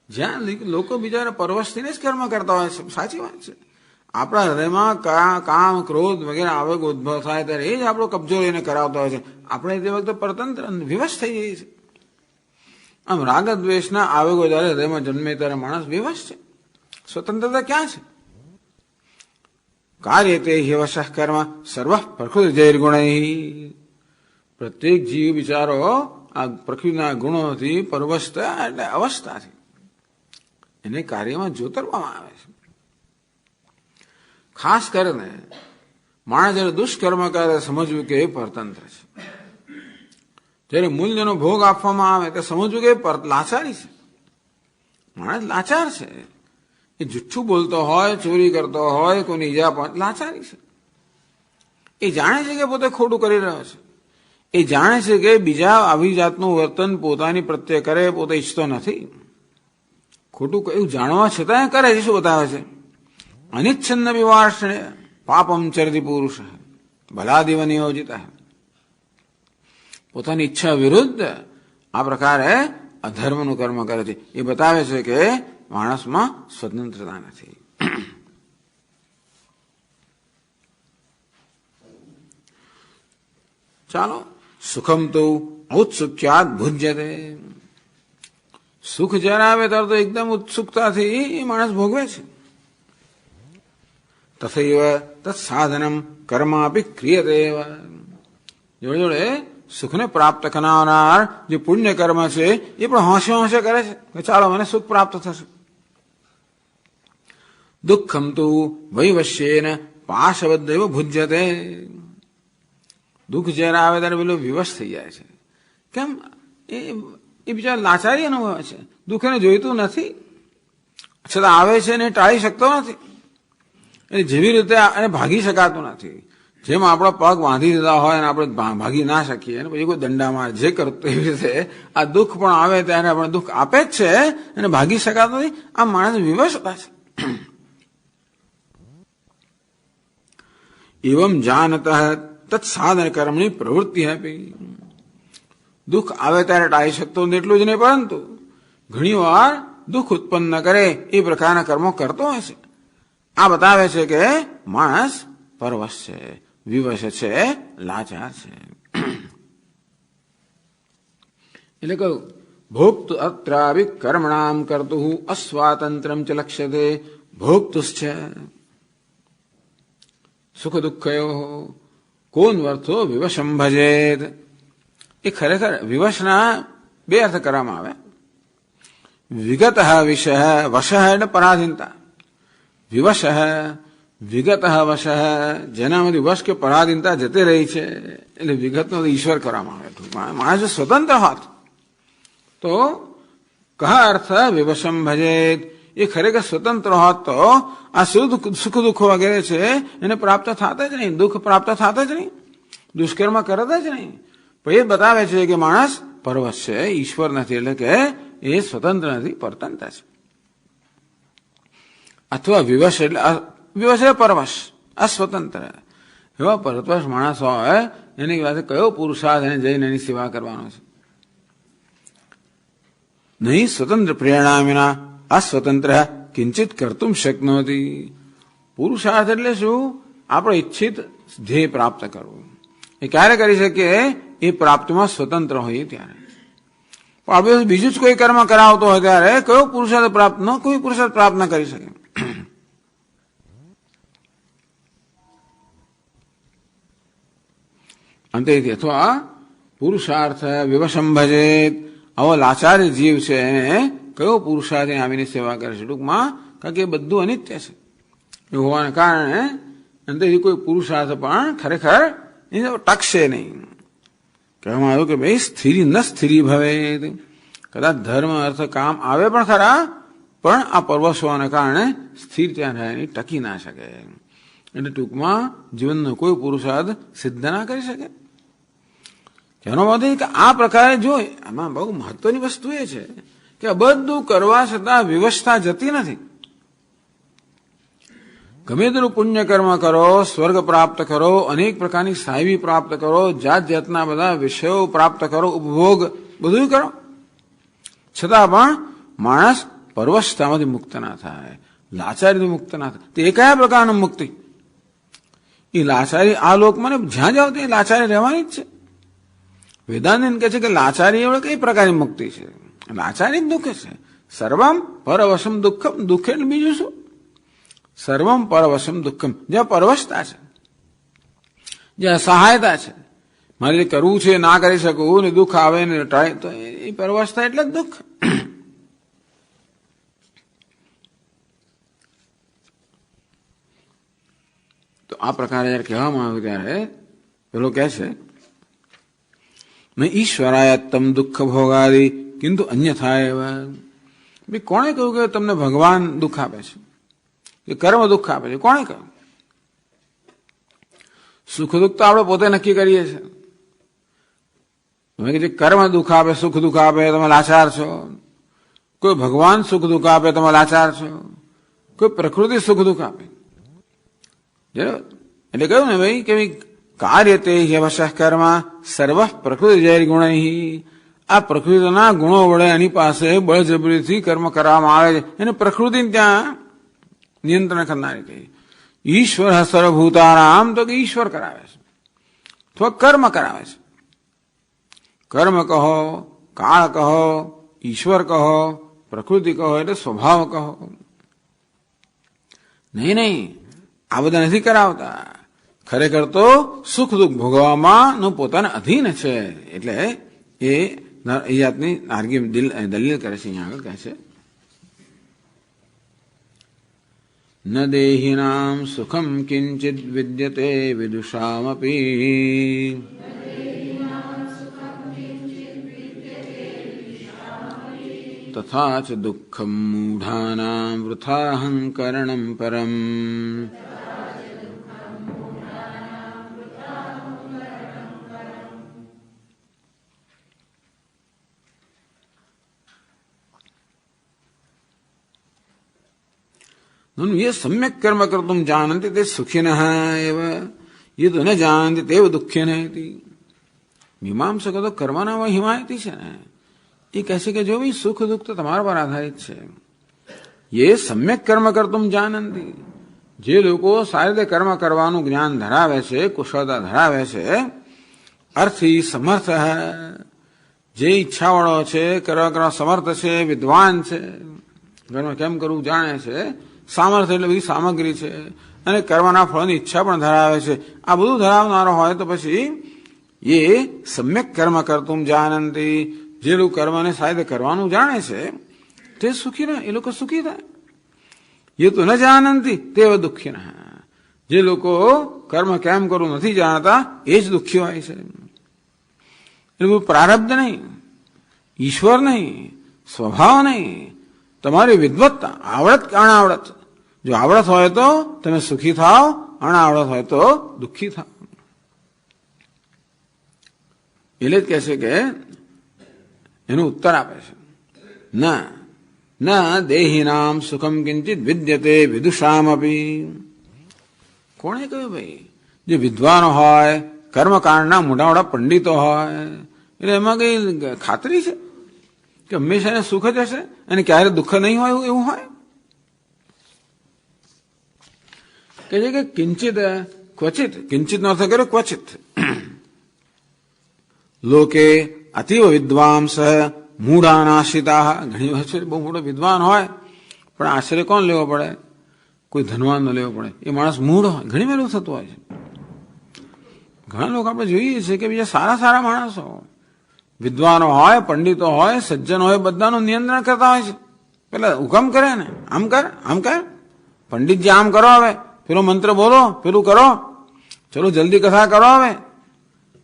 જ્યાં લોકો બિચારા પરવશથીને જ કર્મ કરતા હોય છે. સાચી વાત છે. આપણા હૃદયમાં કામ ક્રોધ વગેરે આવેગ ઉદ્ભવ થાય ત્યારે એ જ આપણો કબજો લઈને કરાવતા હોય છે. આપણે તે વખતે પરતંત્ર વિવશ થઈ જઈએ છીએ. આમ રાગ દ્વેષના આવેગો જયારે હૃદયમાં જન્મે ત્યારે માણસ વિવશ છે. સ્વતંત્રતા ક્યાં છે? કાર્ય તે હિવશ કર્મ સર્વ પ્રકૃતિ જૈર્ગુણ. પ્રત્યેક જીવ બિચારો આ પ્રકૃતિના ગુણોથી પરવશતા એટલે અવસ્થાથી એને કાર્યમાં જોતરવામાં આવે છે. ખાસ કરીને માણસ જયારે દુષ્કર્મ કરે સમજવું કે એ પરતંત્ર છે. જયારે મૂલ્યનો ભોગ આપવામાં આવે તો સમજવું કે લાચારી છે. માણસ લાચાર છે. એ જુઠ્ઠું બોલતો હોય, ચોરી કરતો હોય, કોઈની ઈજા પહોંચે, લાચારી છે. એ જાણે છે કે પોતે ખોટું કરી રહ્યો છે. એ જાણે છે કે બીજા આવી જાતનું વર્તન પોતાની પ્રત્યે કરે પોતે ઈચ્છતો નથી. ખોટું એવું જાણવા છતાં કરે છે. શું બતાવે છે? અનિચ્છન્ન વિવાર્ષણે પાપમ ચરતિ પુરુષ ભલાદિવ નિયોજિત. પોતાની ઈચ્છા વિરુદ્ધ આ પ્રકારે અધર્મનું કર્મ કરે છે. એ બતાવે છે કે માણસમાં સ્વતંત્રતા નથી. ચાલો, સુખમ તો ઔત્સુક્યાદ ભુજ્યતે. સુખ જયારે આવે ત્યારે તો એકદમ ઉત્સુકતાથી માણસ ભોગવે છે. તથૈવ તત્સાધનમ કર્મ આપી ક્રિયતે. જોડે જોડે સુખને પ્રાપ્ત કરાવનાર જે પુણ્ય કર્મ છે એ પણ હોંશે હોંશે કરે છે કે ચાલો મને સુખ પ્રાપ્ત થશે. દુઃખમ તો વૈવશ્યેન પાશબદ્ધૈવ ભુજ્યતે. દુઃખ જયારે આવે ત્યારે પેલો વિવશ થઈ જાય છે. કેમ? એ બિચારા લાચારી અનુભવે છે. દુઃખ એને જોઈતું નથી, છતાં આવે છે ને ટાળી શકતો નથી. એટલે જેવી રીતે એને ભાગી શકાતું નથી. જેમ આપણા પગ બાંધી દીધા હોય અને આપણે ભાગી ના શકીએ અને પછી કોઈ દંડામાં જે કરતો એવી રીતે આ દુઃખ પણ આવે ત્યારે આપણે દુઃખ આપે જ છે અને ભાગી શકાતું નથી. આ માણસ વિવશતા છે. એવમ જાનત તત્સાધન કર્મની પ્રવૃત્તિ આપી. દુઃખ આવે ત્યારે ટાળી શકતો નથી એટલું જ નહીં, પરંતુ ઘણી વાર દુઃખ ઉત્પન્ન કરે એ પ્રકારના કર્મો કરતો હોય છે. આ બતાવે છે કે માણસ પરવશ છે, વિવશ છે, લાચાર છે. એટલે કહ્યું ભોક્તુ અત્રાવિ કર્મણામ કર્તુ અસ્વાતંત્રમ ચ લક્ષ્યતે ભોક્તુશ્ચ સુખ દુઃખયો. કોન અર્થો વિવશમ ભજેત. એ ખરેખર વિવશના બે અર્થ કરવામાં આવે. વિગત વિષય વશ એટલે પરાધીનતા. વિવશ વિગત વશ જેનામાંથી વશ કે પરાધીનતા જતી રહી છે એટલે વિગતનો ઈશ્વર કરવામાં આવે. માણસ જો સ્વતંત્ર હોત તો કહા અર્થ વિવશમ ભજેત. એ ખરેખર સ્વતંત્ર હોત તો આ સુખ દુઃખ વગેરે છે એને પ્રાપ્ત થતા જ નહીં, દુઃખ પ્રાપ્ત થતા જ નહીં, દુષ્કર્મ કરતા જ નહીં. પણ એ બતાવે છે કે માણસ પરવશ છે, ઈશ્વર નથી, એટલે કે એ સ્વતંત્ર નથી, પરતંત્ર છે. અથવા વિવશ એટલે પરવશ, અસ્વતંત્ર. એવા પરવશ માણસ હોય એની પાસે કયો પુરુષાર્થ એને જઈને એની સેવા કરવાનો છે. નહીં સ્વતંત્ર પ્રેરણા વિના અસ્વતંત્ર કિંચિત કરતું શક્નોતી. પુરુષાર્થ એટલે શું? આપણે ઈચ્છિત ધ્યેય પ્રાપ્ત કરવું. એ ક્યારે કરી શકીએ? એ પ્રાપ્તિમાં સ્વતંત્ર હોઈએ ત્યારે. પણ આપણે બીજું જ કોઈ કર્મ કરાવતો હોય ત્યારે કયો પુરુષાર્થ પ્રાપ્ત કોઈ પુરુષાર્થ પ્રાપ્ત ન કરી શકે. અંતેથી અથવા પુરુષાર્થ વિવશમ ભજેત. આવો લાચારી જીવ છે એને કયો પુરુષાર્થ આવીને સેવા કરે છે? ટૂંકમાં કારણ કે એ બધું અનિત્ય છે. એ હોવાને કારણે અંતેથી કોઈ પુરુષાર્થ પણ ખરેખર ટકશે નહીં. કહેવામાં આવ્યું કે ભાઈ સ્થિરી ન સ્થિરી ભવે. કદાચ ધર્મ અર્થ કામ આવે પણ ખરા, પણ આ પરવશ હોવાને કારણે સ્થિર ત્યાં રહે નહીં, ટકી ના શકે. એટલે ટૂંકમાં જીવનનો કોઈ પુરુષાર્થ સિદ્ધ ના કરી શકે. તેનો મતલબ કે આ પ્રકારે જો આમાં બહુ મહત્વની વસ્તુ એ છે કે બધું કરવા છતાં વિવશતા જતી નથી. ગમે તેનું પુણ્ય કર્મ કરો, સ્વર્ગ પ્રાપ્ત કરો, અનેક પ્રકારની સાહેબી પ્રાપ્ત કરો, જાત જાતના બધા વિષયો પ્રાપ્ત કરો, ઉપભોગ બધું કરો, છતાં પણ માણસ પરવશતામાંથી મુક્ત ના થાય, લાચારીથી મુક્ત ના થાય. તે કયા પ્રકારનું મુક્તિ? એ લાચારી આ લોકમાં જ્યાં જાઓ તે લાચારી રહેવાની જ છે. વેદાંત કહે છે કે લાચારી એવડે કઈ પ્રકારની મુક્તિ છે? લાચારી જ દુઃખ છે. સર્વમ પરવશમ દુઃખમ. દુઃખ એટલે બીજું શું? સર્વમ પરવશમ દુઃખમ. જ્યાં પરવશતા છે, જ્યાં સહાયતા છે, મારે કરવું છે ના કરી શકું ને દુઃખ આવે ને ટાળે, તો એ પરવશતા એટલે જ દુઃખ. તો આ પ્રકારે જયારે કહેવામાં આવ્યું ત્યારે પેલો કહે છે મેં ઈશ્વરાય તમ દુઃખ ભોગાદી કિંતુ અન્યથા એવા. ભાઈ કોણે કહ્યું કે તમને ભગવાન દુઃખ આપે છે કે કર્મ દુઃખ આપે છે? કોણે કહ્યું? સુખ દુઃખ તો આપણે પોતે નક્કી કરીએ છીએ. તમે કે જે કર્મ દુઃખ આપે, સુખ દુઃખ આપે, તમે લાચાર છો. કોઈ ભગવાન સુખ દુઃખ આપે, તમે લાચાર છો. કોઈ પ્રકૃતિ સુખ દુઃખ આપે. એટલે કહ્યું ને ભાઈ કે કાર્યતે યવશ કર્મ સર્વ પ્રકૃતિ જૈર ગુણ. આ પ્રકૃતિના ગુણો વડે એની પાસે બળજબરીથી કર્મ કરવામાં આવે છે. એને પ્રકૃતિ ત્યાં નિયંત્રણ કરનારી કહી. ઈશ્વર સર્વભૂતાનામ તો કે ઈશ્વર કરાવે છે અથવા કર્મ કરાવે છે. કર્મ કહો, કાળ કહો, ઈશ્વર કહો, પ્રકૃતિ કહો, એટલે સ્વભાવ કહો. નહીં, આ બધા નથી કરાવતા. ખરેખર તો સુખ દુઃખ ભોગવવામાં પોતાના અધીન છે. એટલે એ જાતની દલીલ કરે છે. અહીંયા આગળ કહે છે ન દેહિનામ સુખમ કિંચિત વિદ્યતે વિદુષામપી તથા ચ દુઃખમ મૂઢાનામ વૃથાહંકરણમ પરમ. ये सम्यक कर्म कर्तुम जानन्ति ते सुखिनः एव ये तो न जानन्ति तेव दुःखिनः इति. मीमांसक तो कर्मना व हिमायती છે ને એ કહે છે કે જો ભી સુખ દુઃખ તો તમારા પર આધારિત છે. ये सम्यक कर्म कर्तुम जानन्ति. જે લોકો સારી રીતે કર્મ કરવાનું જ્ઞાન ધરાવે છે, કુશળતા ધરાવે છે, અર્થી સમર્થ જે ઈચ્છાવાળો છે, કરવા સમર્થ છે, વિદ્વાન છે, કર્મ કેમ કરવું જાણે છે, સામર્થ્ય એટલે બધી સામગ્રી છે, અને કર્મના ફળની ઈચ્છા પણ ધરાવે છે. આ બધું ધરાવનારો હોય તો પછી એ સમ્યક કર્મ કરતું જાનંતી, જે લોકો કર્મને સાધે કરવાનું જાણે છે તે સુખી રહે, એ લોકો સુખી થાય. એ તો ન જાનંતી તે દુઃખી ના, જે લોકો કર્મ કેમ કરવું નથી જાણતા એ જ દુઃખી હોય છે. એટલે પ્રારબ્ધ નહીં, ઈશ્વર નહીં, સ્વભાવ નહીં, તમારી વિદ્વત્તા, આવડત કે અણાવડત. જો આવડત હોય તો તમે સુખી થાઓ, અણાવડત હોય તો દુઃખી થાઓ. એટલે જ કહે છે કે એનો ઉત્તર આપે છે, ન દેહિનામ સુખમ કિંચિત વિદ્યતે વિદુષામ અપી. કોણે કહ્યું ભાઈ? જે વિદ્વાનો હોય, કર્મકાંડના મોટા મોટા પંડિતો હોય, એટલે એમાં કઈ ખાતરી છે કે હંમેશા એને સુખ જ હશે અને ક્યારે દુઃખ નહીં હોય એવું હોય? કે છે કે કિંચિત ક્વચિત, કિંચિત નો અર્થ કર્યો ક્વચિત. લોકે અતીવ વિદ્વાંસ મૂઢાનાશ્રિતા. ઘણી વખત બહુ મોટો વિદ્વાન હોય પણ આશ્રય કોણ લેવો પડે? કોઈ ધનવાન નો લેવો પડે. એ માણસ મૂઢ હોય. ઘણી વાર એવું થતું હોય છે. ઘણા લોકો આપણે જોઈએ છીએ કે બીજા સારા સારા માણસો, વિદ્વાનો હોય, પંડિતો હોય, સજ્જન હોય, બધાનું નિયંત્રણ કરતા હોય છે. પેલા હુકમ કરે ને, આમ કર, આમ કર, પંડિતજી આમ કરો, હવે પેલો મંત્ર બોલો, પેલું કરો, ચલો જલ્દી કથા કરો. હવે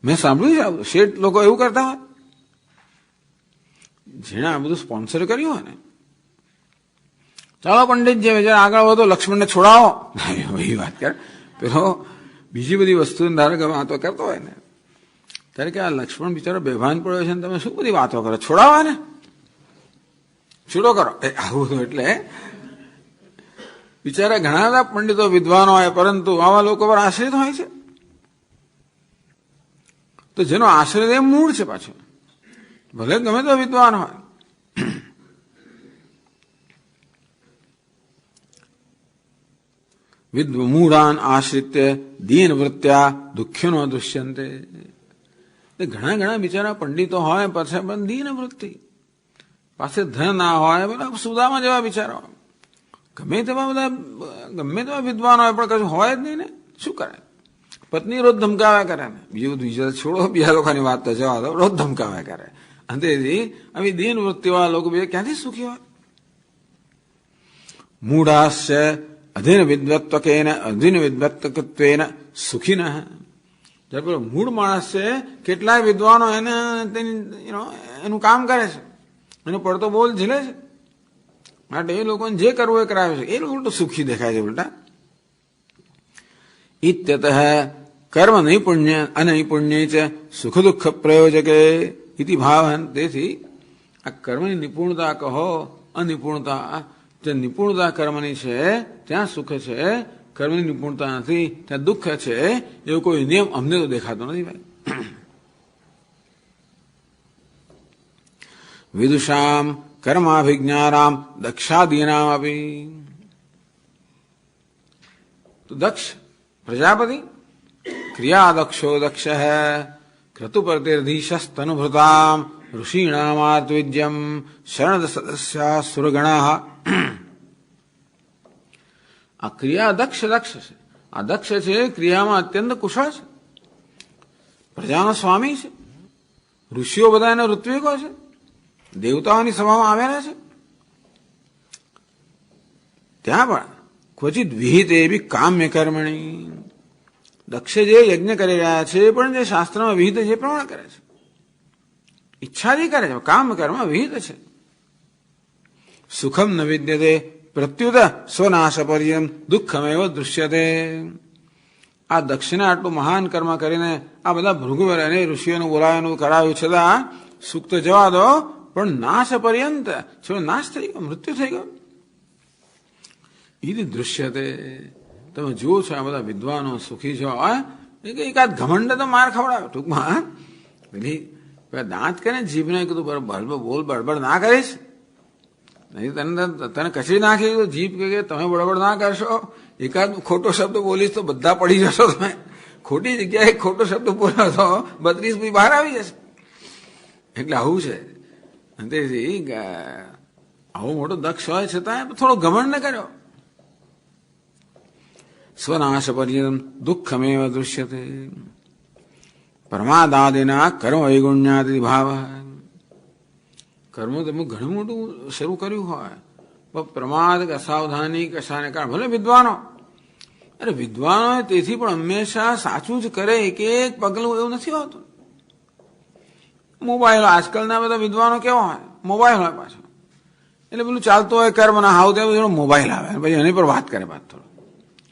મેં સાંભળ્યું છે શેઠ લોકો એવું કરતા હોય. જેણે આ બધું સ્પોન્સર કર્યું હોય ને, ચાલો પંડિતજી હવે જરા આગળ વધો, લક્ષ્મણને છોડાવો, એવી વાત કરે. પેલો બીજી બધી વસ્તુ ધારો કે વાતો કરતો હોય ને, ત્યારે કે આ લક્ષ્મણ બિચારો બેભાન પડ્યો છે ને તમે શું બધી વાતો કરો, છોડાવા ને, છૂટો કરો. આવું હતું. એટલે બિચારા ઘણા બધા પંડિતો વિદ્વાનો હોય પરંતુ આવા લોકો પર આશ્રિત હોય છે. તો જેનો આશ્રય એ મૂળ છે, પાછો ભલે ગમે તો વિદ્વાન હોય. મૂઢાન આશ્રિત્ય દીન વૃત્યા દુઃખ્યનો દુષ્યંતે. ઘણા ઘણા બિચારા પંડિતો હોય પછી પણ દીન વૃત્તિ, પાસે ધન ના હોય, બધા સુદામા જેવા બિચારા હોય, ગમે તેવા વિદ્વાન હોય પણ કશું હોય જ નહીં ને. શું કરે? પત્ની રોજ ધમકાવ્યા કરે ને, બીજું બીજા છોડો, બીજા લોકોની વાત તો જવા દો, રોજ ધમકાવ્યા કરે. અંતેથી આવી દીન વૃત્તિવાળા લોકો બીજા ક્યાંથી સુખી હોય? મૂઢાશ્ય અધીન વિદ્વત્તકત્વેન સુખી ન. જ્યારે મૂળ માણસ છે, કેટલાય વિદ્વાનો એને એનું કામ કરે છે, એનો પડતો બોલ ઝીલે છે, માટે એ લોકોને જે કરવું એ કરાવે છે, એ લોકો તો સુખી દેખાય છે ઉલટા. ઇત્યતઃ કર્મ નૈપુણ્ય અનૈપુણ્ય છે સુખ દુઃખ પ્રયોજકે ઇતિ ભાવ. તેથી આ કર્મની નિપુણતા કહો, અનિપુણતા, જે નિપુણતા કર્મની છે ત્યાં સુખ છે, કર્મની નિપુણતા નથી ત્યાં દુઃખ છે, એવો કોઈ નિયમ અમને તો દેખાતો નથી ભાઈ. વિદુષામ કર્માભિજ્ઞાનામ દક્ષાદીનામ અપી. તો દક્ષ પ્રજાપતિ ક્રિયાદક્ષો દક્ષ ક્રતુપતિર્ધીશસ્તનુભૃતામ ઋષિણામાર્તવિદ્યમ શરણદ સદસ્યા સુરગણા. આ ક્રિયા દક્ષ છે. આ દક્ષ છે ક્રિયામાં અત્યંત કુશળ છે, પ્રજાનો સ્વામી છે, ઋષિઓ બધા એના ઋત્વિકો છે, દેવતાઓની સભામાં આવેલા છે. ત્યાં પણ ક્વચિત વિહિત એવી કામ્ય કર્મણી. દક્ષે જે યજ્ઞ કરી રહ્યા છે પણ જે શાસ્ત્રમાં વિહિત છે પ્રમાણ કરે છે, ઈચ્છાથી કરે છે, કામ કર્મ વિહિત છે. સુખમ ન વિદ્યતે પ્રત્યુત સ્વનાશ પર્યમ દુઃખમેવ દૃશ્યતે. આ દક્ષિણે આટલું મહાન કર્મ કરીને આ બધા ભૃગુવર અને ઋષિઓનું બોલાવેનું કરાવ્યું છતાં સુખ તો જવા દો, પણ નાશ પર્યંત નાશ થઈ ગયો, મૃત્યુ થઈ ગયો. ઈદ દૃશ્યતે. તમે જુઓ છો આ બધા વિદ્વાનો સુખી છો, એકાદ ઘમંડ તો માર ખવડાવે ટૂંકમાં. પેલી દાંત કરે જીભને કીધું બોલ બળબડ ના કરીશ, નહીં તને કચી નાખી જીભ કે તમે બળબડ ના કરશો, એકાદ ખોટો શબ્દ બોલીશ તો બધા પડી જશો, તમે ખોટી જગ્યાએ ખોટો શબ્દ બોલો તો 32 બહાર આવી જશે. એટલે આવું છે. તેથી આવો મોટો દક્ષ હોય છતાં થોડો ઘમંડ ન કર્યો, સ્વનાશ પર્યંત દુઃખમેવ દૃશ્યતે. પ્રમાદાદિના કર્મ વૈગુણ્યાદિ ભાવ. કર્મ તમે ઘણું મોટું શરૂ કર્યું હોય પણ પ્રમાદ કે અસાવધાની કશાને કારણે ભલે વિદ્વાનો, અરે વિદ્વાનો તેથી પણ હંમેશા સાચું જ કરે, એક એક પગલું એવું નથી હોતું. મોબાઈલ, આજકાલના બધા વિદ્વાનો કેવા હોય, મોબાઈલ હોય પાછો, એટલે પેલું ચાલતું હોય કર્મ ના હાવ થોડો મોબાઈલ આવે પછી એની પર વાત કરે, વાત થોડું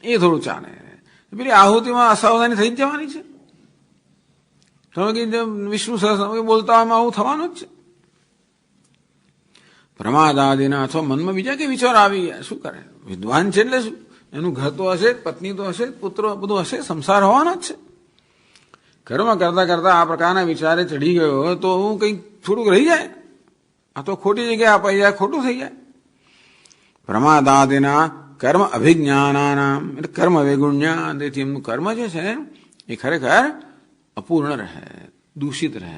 એ થોડું ચાલે. પેલી આહુતિમાં અસાવધાની થઈ જ જવાની છે. તમે કઈ વિષ્ણુ સહસ્ત્ર બોલતા હોય આવું થવાનું જ છે. પ્રમાદાદિના અથવા મનમાં બીજા કે વિચાર આવી ગયા, શું કરે? વિદ્વાન છે એટલે શું, એનું ઘર તો હશે, પત્ની તો હશે, પુત્ર બધું હશે, સંસાર હોવાનો જ છે. કર્મ કરતા કરતા આ પ્રકારના વિચારે ચડી ગયો તો હું કંઈક થોડુંક રહી જાય, આ તો ખોટી જગ્યાએ અપાઈ જાય, ખોટું થઈ જાય. પ્રમાદાદિના કર્મ અભિજ્ઞાનાનામ એટલે કર્મ વૈગુણ્યા, તેથી એમનું કર્મ જે છે એ ખરેખર અપૂર્ણ રહે, દૂષિત રહે.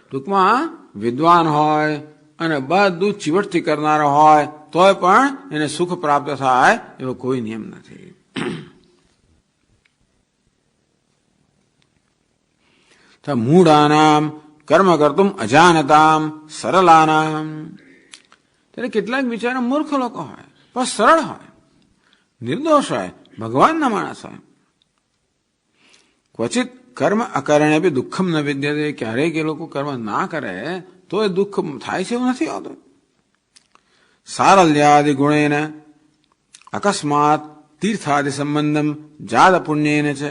ટૂંકમાં વિદ્વાન હોય અને બધું ચીવટથી કરનારો હોય તોય પણ એને સુખ પ્રાપ્ત થાય એવો કોઈ નિયમ નથી. મૂઢાનામ કર્મ કરતું અજાનતામ સરલાનામ. ત્યારે કેટલાક બિચારા મૂર્ખ લોકો હોય પણ સરળ હોય, નિર્દોષ હોય, ભગવાનના માણસ હોય. ક્વચિત કર્મ અકારણે બી દુઃખમ ન વિદ્યતે. ક્યારેક એ લોકો કર્મ ના કરે તો એ દુઃખ થાય છે એવું નથી હોતું. સારલ્યાદિ ગુણેન અકસ્માત તીર્થાદિ સંબંધમ જાદ પુણ્યેન છે.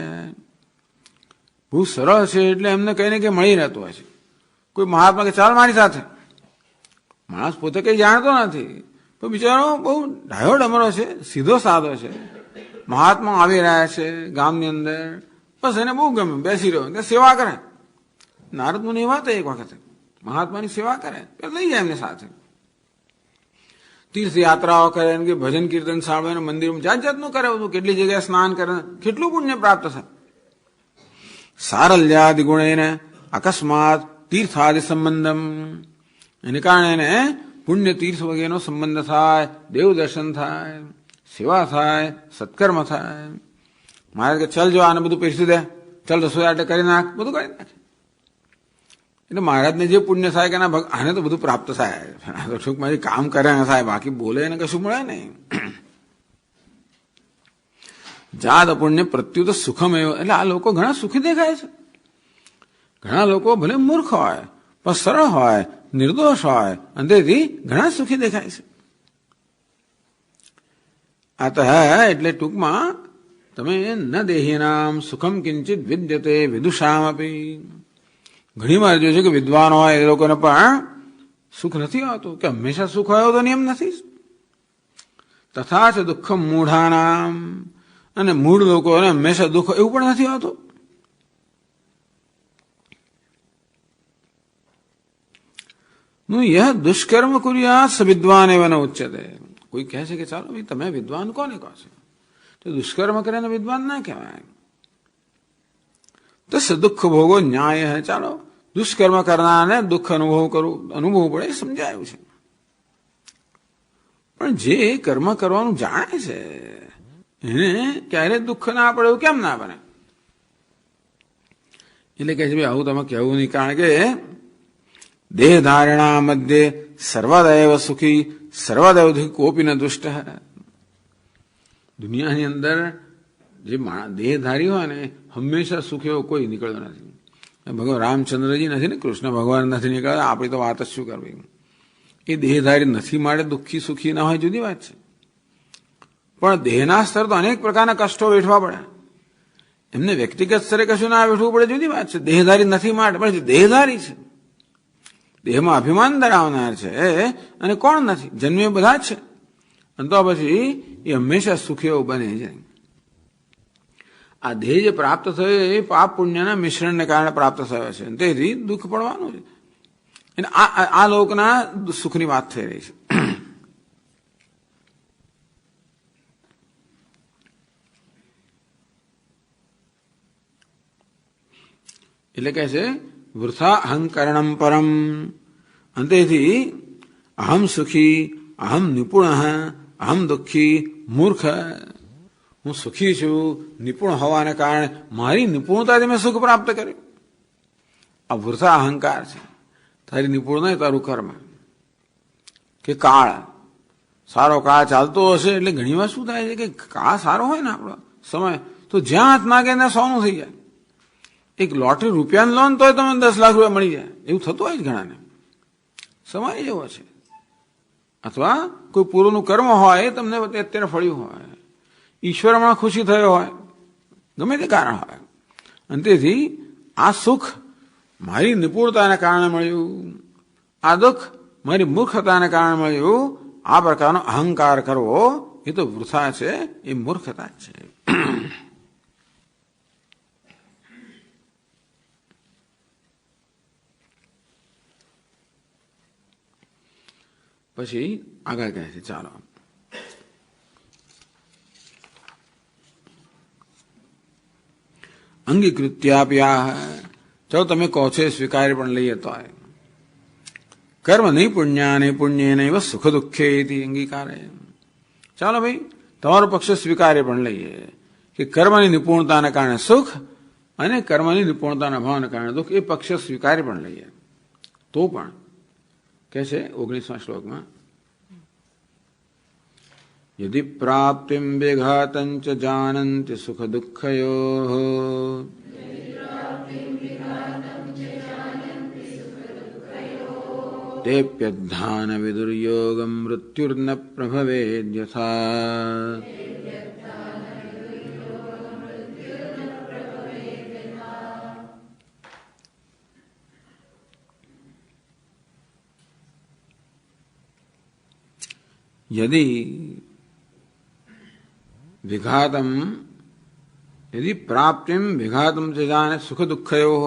બહુ સરળ છે એટલે એમને કઈ ને કઈ મળી રહેતું હોય છે. કોઈ મહાત્મા કે ચાલ મારી સાથે, માણસ પોતે કઈ જાણતો નથી પણ બિચારો બહુ ડાયો ડમરો છે, સીધો સાધો છે. મહાત્મા આવી રહ્યા છે ગામની અંદર, બસ એને બહુ ગમે, બેસી રહ્યો, સેવા કરે. નારદ મુનિ એવા હતા એક વખતે, મહાત્માની સેવા કરે, લઈ જાય એમને સાથે. તીર્થયાત્રાઓ કરે, કે ભજન કીર્તન સાંભળે, મંદિરમાં જાત જાતનું કરે બધું, કેટલી જગ્યાએ સ્નાન કરે, કેટલું પુણ્ય પ્રાપ્ત થાય. સારલ્યાદિ ગુણેને અકસ્માત તીર્થાદિ સંબંધમ. એને કારણે એને પુણ્ય તીર્થ વગેરેનો સંબંધ થાય, દેવ દર્શન થાય, સેવા થાય, સત્કર્મ થાય. મહારાજ કે ચાલ જો આને બધું પીરસી દે, ચાલ રસોઈ આટે કરી નાખ, બધું કરી નાખે. એટલે મહારાજને જે પુણ્ય થાય કે ના આને તો બધું પ્રાપ્ત થાય, ટૂંક મારી કામ કરે ના થાય, બાકી બોલે એને કશું મળે નહીં. જાદ પુણ્ય પ્રત્યુત સુખમ એવો. એટલે આ લોકો ઘણા સુખી દેખાય છે. ઘણા લોકો ભલે મૂર્ખ હોય પણ સરળ હોય, નિર્દોષ હોય, અને તેથી ઘણા સુખી દેખાય છે. આ તો હે એટલે ટૂંકમાં તમે ન દેહીનામ સુખમ કિંચિત વિદ્યતે વિદુષામ આપી. ઘણી વાર જોયું છે કે વિદ્વાન હોય એ લોકોને પણ સુખ નથી આવતું, કે હંમેશા સુખ હોય તો નિયમ નથી. તથા છે દુઃખમ મૂઢાનામ. અને મૂળ લોકોને હંમેશા દુઃખ એવું પણ નથી આવતું. નું યહ દુષ્કર્મ કુર્યાત સ વિદ્વાન એવ ન ઉચ્યતે. કોઈ કહે છે કે ચાલો ભાઈ તમે વિદ્વાન કોને કહો છો, તો દુષ્કર્મ કરે ને વિદ્વાન ના કહેવાય. તો દુઃખ ભોગો ન્યાય હે. ચાલો દુષ્કર્મ કરનારને દુઃખ અનુભવ પડે સમજાયું છે. પણ જે કર્મ કરવાનું જાણે છે એને ક્યારે દુઃખ ના પડે એવું કેમ ના બને? એટલે કહે છે ભાઈ આવું તમે કહેવું નહીં, કારણ કે દેહ ધારણા મધ્યે સર્વદૈવ સુખી સર્વદૈવ દુઃખી કોપી ન દુષ્ટ. દુનિયાની અંદર જે દેહધારી હોય ને હંમેશા સુખ એવો કોઈ નીકળતો નથી. ભગવાન રામચંદ્રજી નથી ને, કૃષ્ણ ભગવાન નથી નીકળતા, આપણી તો વાત જ શું કરવી. એ દેહધારી નથી માટે દુઃખી સુખી ના હોય જુદી વાત છે, પણ દેહના સ્તર તો અનેક પ્રકારના કષ્ટો વેઠવા પડે. એમને વ્યક્તિગત સ્તરે કશું ના વેઠવું પડે જુદી વાત છે. દેહધારી નથી માટે, પણ દેહધારી છે, દેહમાં અભિમાન ધરાવનાર છે, અને કોણ નથી, જન્મે બધા જ છે. અને તો પછી એ હંમેશા સુખી એવો બને છે. આ દેહ જે પ્રાપ્ત થયો એ પાપ પુણ્યના મિશ્રણને કારણે પ્રાપ્ત થયો છે, તેથી દુઃખ પડવાનું છે. અને આ લોકના સુખની વાત થઈ રહી છે. એટલે કહે છે વૃથા અહંકરણમ પરમ. અને તેથી અહમ સુખી, અહમ નિપુણ, અહમ દુઃખી મૂર્ખ, હું સુખી છું નિપુણ હોવાને કારણે મારી નિપુણતાથી મેં સુખ પ્રાપ્ત કર્યું. આ વૃથા અહંકાર છે. તારી નિપુણતા તારું કર્મ કે કાળ. સારો કાળ ચાલતો હશે એટલે ઘણી વાર શું થાય છે કે કાળ સારો હોય ને આપણો સમય તો જ્યાં હાથ નાખે ત્યાં સોનું થઈ જાય. એક લોટરી રૂપિયાની લોન તોય તમને 10 લાખ રૂપિયા મળી જાય એવું થતું હોય જ ઘણાને. સમય એવો છે. અથવા કોઈ પૂર્વનું કર્મ હોય તમને અત્યારે ફળ્યું હોય, ઈશ્વરમાં ખુશી થયો હોય, ગમે તે કારણ હોય, અને તેથી આ સુખ મારી નિપુણતાને કારણે મળ્યું, આ દુઃખ મારી મૂર્ખતાને કારણે મળ્યું. આ પ્રકારનો અહંકાર કરવો એ તો વૃથા છે, એ મૂર્ખતા છે. પછી આગળ કહે છે, ચાલો અંગીકૃત્યાપ્યા, ચાલો તમે કહો છો સ્વીકારી પણ લઈએ તો કર્મ નહીં પુણ્યાને પુણ્ય નહીં સુખ દુઃખે અંગીકારે. ચાલો ભાઈ તમારો પક્ષ સ્વીકારે પણ લઈએ કે કર્મની નિપુણતાને કારણે સુખ અને કર્મની નિપુણતાના અભાવને કારણે દુઃખ, એ પક્ષ સ્વીકારે પણ લઈએ. તો પણ કે છે 19મા શ્લોકમાં, યદિ પ્રાપ્તિમ વિઘાતં ચ જાનન્તિ સુખ દુઃખયોઃ તેપ્યદ્ધાન વિદુર્યોગમ મૃત્યુર્ન પ્રભવેદ્યથા. यदि विघातम यदि प्राप्तिम विघातम च जाने सुख दुःखयोः,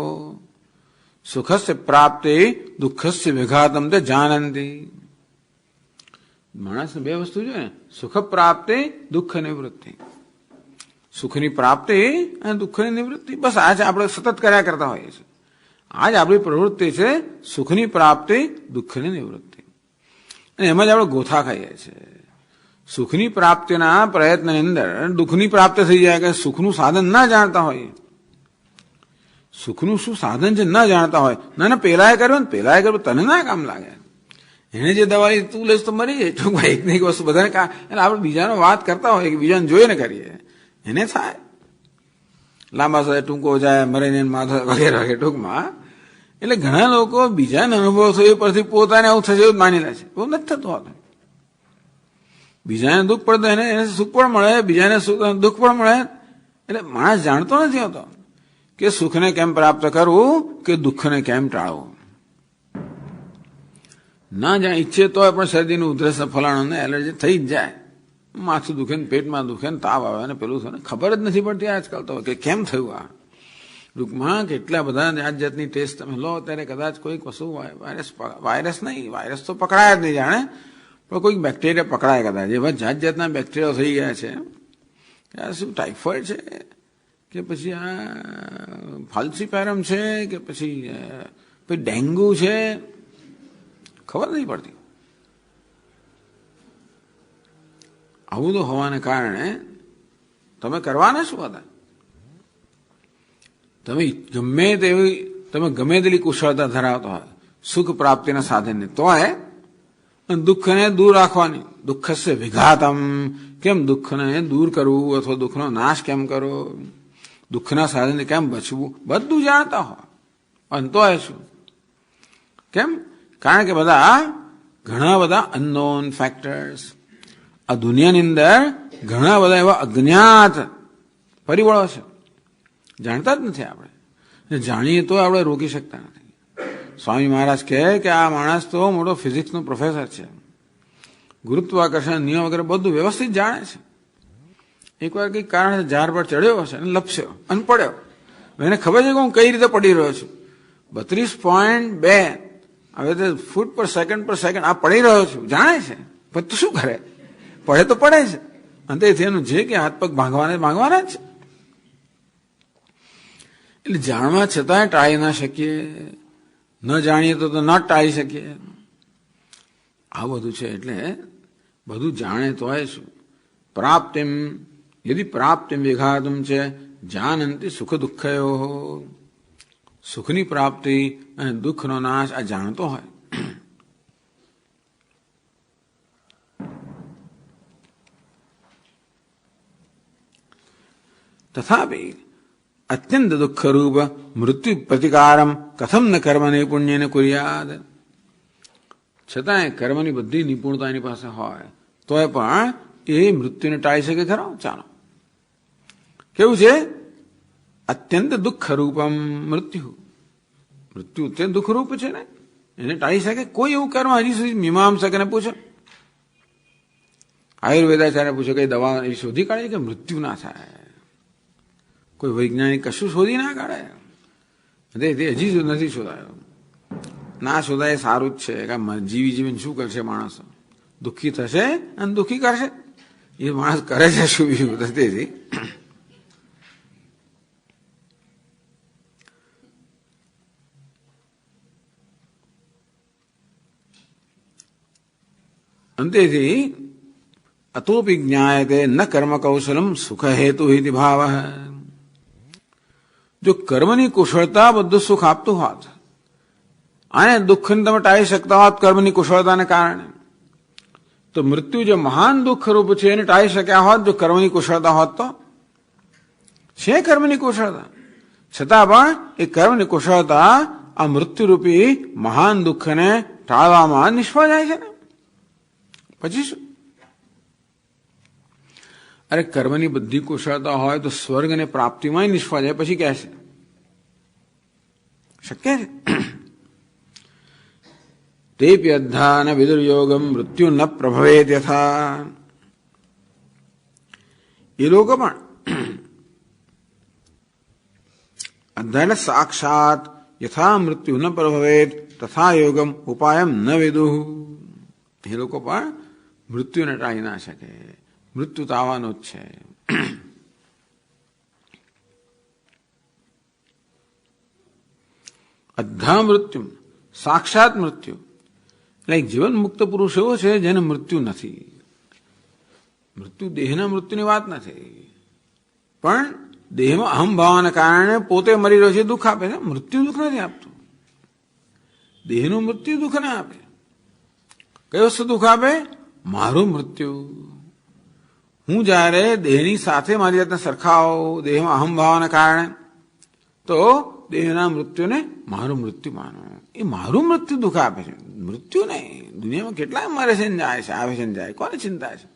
सुखस्य प्राप्ते दुःखस्य विघातम ते जानन्ति. માણસને બે વસ્તુ જોઈએ ને, સુખ પ્રાપ્તિ દુઃખ નિવૃત્તિ. સુખની પ્રાપ્તિ અને દુઃખની નિવૃત્તિ, બસ આજ આપણે સતત કર્યા કરતા હોઈએ છીએ. આજ આપણી પ્રવૃત્તિ છે સુખની પ્રાપ્તિ દુઃખની નિવૃત્તિ, અને એમાં જ આપણે ગોથા ખાઈએ છીએ. સુખની પ્રાપ્તિના પ્રયત્નની અંદર દુઃખની પ્રાપ્તિ થઈ જાય કે સુખનું સાધન ના જાણતા હોય, સુખનું શું સાધન છે ના જાણતા હોય. ના પેલાએ કર્યું ને પેલાએ કર્યું તને ના કામ લાગે. એને જે દવાઈ તું લઈશ તો મરી જાય. ટૂંકમાં એક ને એક વસ્તુ બધાને એટલે આપણે બીજાનો વાત કરતા હોય કે બીજાને જોઈને કરીએ એને થાય. લાંબા સમય ટૂંકો જાય, મરે ને માથો વગેરે વગેરે. ટૂંકમાં એટલે ઘણા લોકો બીજાને અનુભવ થયો એ પરથી પોતાને આવું થશે એવું માની લે છે. એવું નથી થતું હોતું. બીજાને દુઃખ પડે એને સુખ પણ મળે, બીજાને દુઃખ પણ મળે. એટલે માણસ જાણતો નથી હોતો કે સુખને કેમ પ્રાપ્ત કરવું કે દુઃખને કેમ ટાળવું. ના જ્યાં ઈચ્છે તો પણ શરદીનું ઉધરસ ફલાણું એલર્જી થઈ જ જાય, માથું દુખે ને પેટમાં દુખે ને તાવ આવે ને પેલું થયું, ખબર જ નથી પડતી આજકાલ તો કે કેમ થયું. આ ટૂંકમાં કેટલા બધા જાત જાતની ટેસ્ટ તમે લો ત્યારે કદાચ કોઈક વસ્તુ વાયરસ નહીં, વાયરસ તો પકડાય જ નહીં જાણે, પણ કોઈક બેક્ટેરિયા પકડાય કદાચ. એવા જાત જાતના બેક્ટેરિયા થઈ ગયા છે કે આ શું ટાઇફોઇડ છે કે પછી આ ફાલ્સીપેરમ છે કે પછી ડેન્ગુ છે, ખબર નથી પડતી. આવું તો હોવાને કારણે તમે કરવાના શું હતા? તમે ગમે તેટલી કુશળતા ધરાવતા હોય સુખ પ્રાપ્તિના સાધનને, તો દુઃખને દૂર રાખવાની. દુઃખસ્ય વિઘાતમ, કેમ દુઃખને દૂર કરવું અથવા દુઃખનો નાશ કેમ કરવો, દુઃખના સાધનને કેમ બચવું, બધું જાણતા હોય. અને તો શું કેમ? કારણ કે ઘણા બધા અનનોન ફેક્ટર્સ આ દુનિયાની અંદર, ઘણા બધા એવા અજ્ઞાત પરિબળો છે, જાણતા જ નથી આપણે. જાણીએ તો આપણે રોકી શકતા નથી. સ્વામી મહારાજ કહે કે આ માણસ તો મોટો ફિઝિક્સનો પ્રોફેસર છે, ગુરુત્વાકર્ષણ નિયમ વગેરે બધું વ્યવસ્થિત જાણે છે. એકવાર કંઈક કારણ ઝાડ પર ચડ્યો હશે અને લપસ્યો અને પડ્યો. એને ખબર છે કે હું કઈ રીતે પડી રહ્યો છું. 32.2 હવે તો ફૂટ પર સેકન્ડ આ પડી રહ્યો છું, જાણે છે. પણ તું શું કરે? પડે તો પડે છે. અને તેથી એનું જે કે હાથ પગ ભાંગવાના જ છે. એટલે જાણવા છતાંય ટાળી ના શકીએ, ન જાણીએ તો ન ટાળી શકીએ. આ બધું છે. એટલે બધું જાણે તોય શું? પ્રાપ્તિમ યદિ પ્રાપ્તિમ વિઘાતુમ છે જાનંતી સુખ દુઃખયો, સુખની પ્રાપ્તિ અને દુઃખનો નાશ આ જાણતો હોય. તથાપિ અત્યંત દુઃખરૂપ મૃત્યુ પ્રતિકારમ કથમ ન કર્મને પુણ્યને કુર્યાદ. છતાંય કર્મની બધી નિપુણતા એની પાસે હોય તોય પણ એ મૃત્યુને ટાળી શકે ખરો? ચાલો, કેવું છે? અત્યંત દુઃખરૂપમ મૃત્યુ. મૃત્યુ અત્યંત દુઃખરૂપ છે ને, એને ટાળી શકે કોઈ એવું કર્મ? હજી સુધી મીમાંસકને પૂછો, આયુર્વેદાચાર્ય પૂછો, કઈ દવા એ શોધી કાઢે કે મૃત્યુ ના થાય? કોઈ વૈજ્ઞાનિક કશું શોધી ના કાઢે. તે હજી નથી શોધાયો. ના શોધાય સારું જ છે. કે જીવી જીવીને શું કરશે માણસ? દુઃખી થશે અને દુઃખી કરશે. એ માણસ કરે છે શું? તેથી અંતેથી અતોપી જ્ઞાયતે ન કર્મ કૌશલમ સુખ હેતુ હિતિ ભાવ. જો કર્મની કુશળતા બધું સુખ આપતું હોત અને દુઃખને તમે ટાળી શકતા હોત કર્મની કુશળતાને કારણે, તો મૃત્યુ જે મહાન દુઃખ રૂપ છે એને ટાળી શક્યા હોત જો કર્મની કુશળતા હોત તો. છે કર્મની કુશળતા, છતાં પણ એ કર્મની કુશળતા આ મૃત્યુરૂપી મહાન દુઃખને ટાળવામાં નિષ્ફળ જાય છે ને. પછી શું? અરે કર્મની બધી કુશળતા હોય તો સ્વર્ગ અને પ્રાપ્તિમાં નિષ્ફળ જાય, પછી કહે છે શક્ય છે? તેપી અધ્ધા ન વિદુર્યોગમ મૃત્યુ ન પ્રભવેત યથા. એ લોકો પણ અધ્ધા એટલે સાક્ષાત યથા મૃત્યુ ન પ્રભવેત તથા યોગમ ઉપાયમ ન વિદુઃ. એ લોકો પણ મૃત્યુને ટાળી ના શકે. મૃત્યુ તો આવવાનું જ છે. અધ્ધા મૃત્યુ, સાક્ષાત મૃત્યુ એટલે એક જીવન મુક્ત પુરુષ એવો છે જેને મૃત્યુ નથી. મૃત્યુ દેહના મૃત્યુની વાત નથી, પણ દેહમાં અહંભાવના કારણે પોતે મરી રહ્યો છે, દુઃખ આપે છે. મૃત્યુ દુઃખ નથી આપતું. દેહનું મૃત્યુ દુઃખ ના આપે. કઈ વસ્તુ દુઃખ આપે? મારું મૃત્યુ. હું જયારે દેહની સાથે મારી જાતને સરખાવું દેહમાં અહંભાવના કારણે, તો દેહના મૃત્યુને મારું મૃત્યુ માનો. એ મારું મૃત્યુ દુઃખ આપે છે, મૃત્યુ નહીં. દુનિયામાં કેટલાય મરે છે ને જાય છે, આવે છે ને જાય, કોને ચિંતા છે?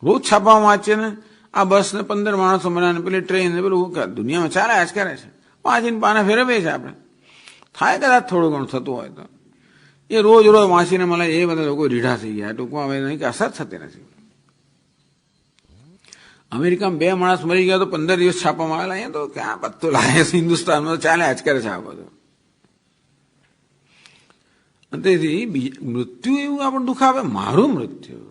રોજ છાપામાં વાંચીએ ને આ બસ ને 15 માણસો મર્યા ને પેલી ટ્રેન ને પેલું દુનિયામાં ચાલ્યા જ કરે છે. વાંચીને પાના ફેરવીએ છે આપણે. થાય કદાચ થોડું ઘણું થતું હોય તો. એ રોજ રોજ વાંચીને મળે એ બધા લોકો રીઢા થઈ ગયા. ટૂંકમાં હવે નહીં કે અસર થતી નથી. અમેરિકામાં 2 માણસ મરી ગયા તો 15 દિવસ છાપવામાં આવેલા. અહીંયા તો ક્યાં પત્તો લાગે છે? હિન્દુસ્તાનમાં ચાલ્યા જ કરે છે આ બધું. તેથી મૃત્યુ એવું આપણને દુઃખ આપે? મારું મૃત્યુ.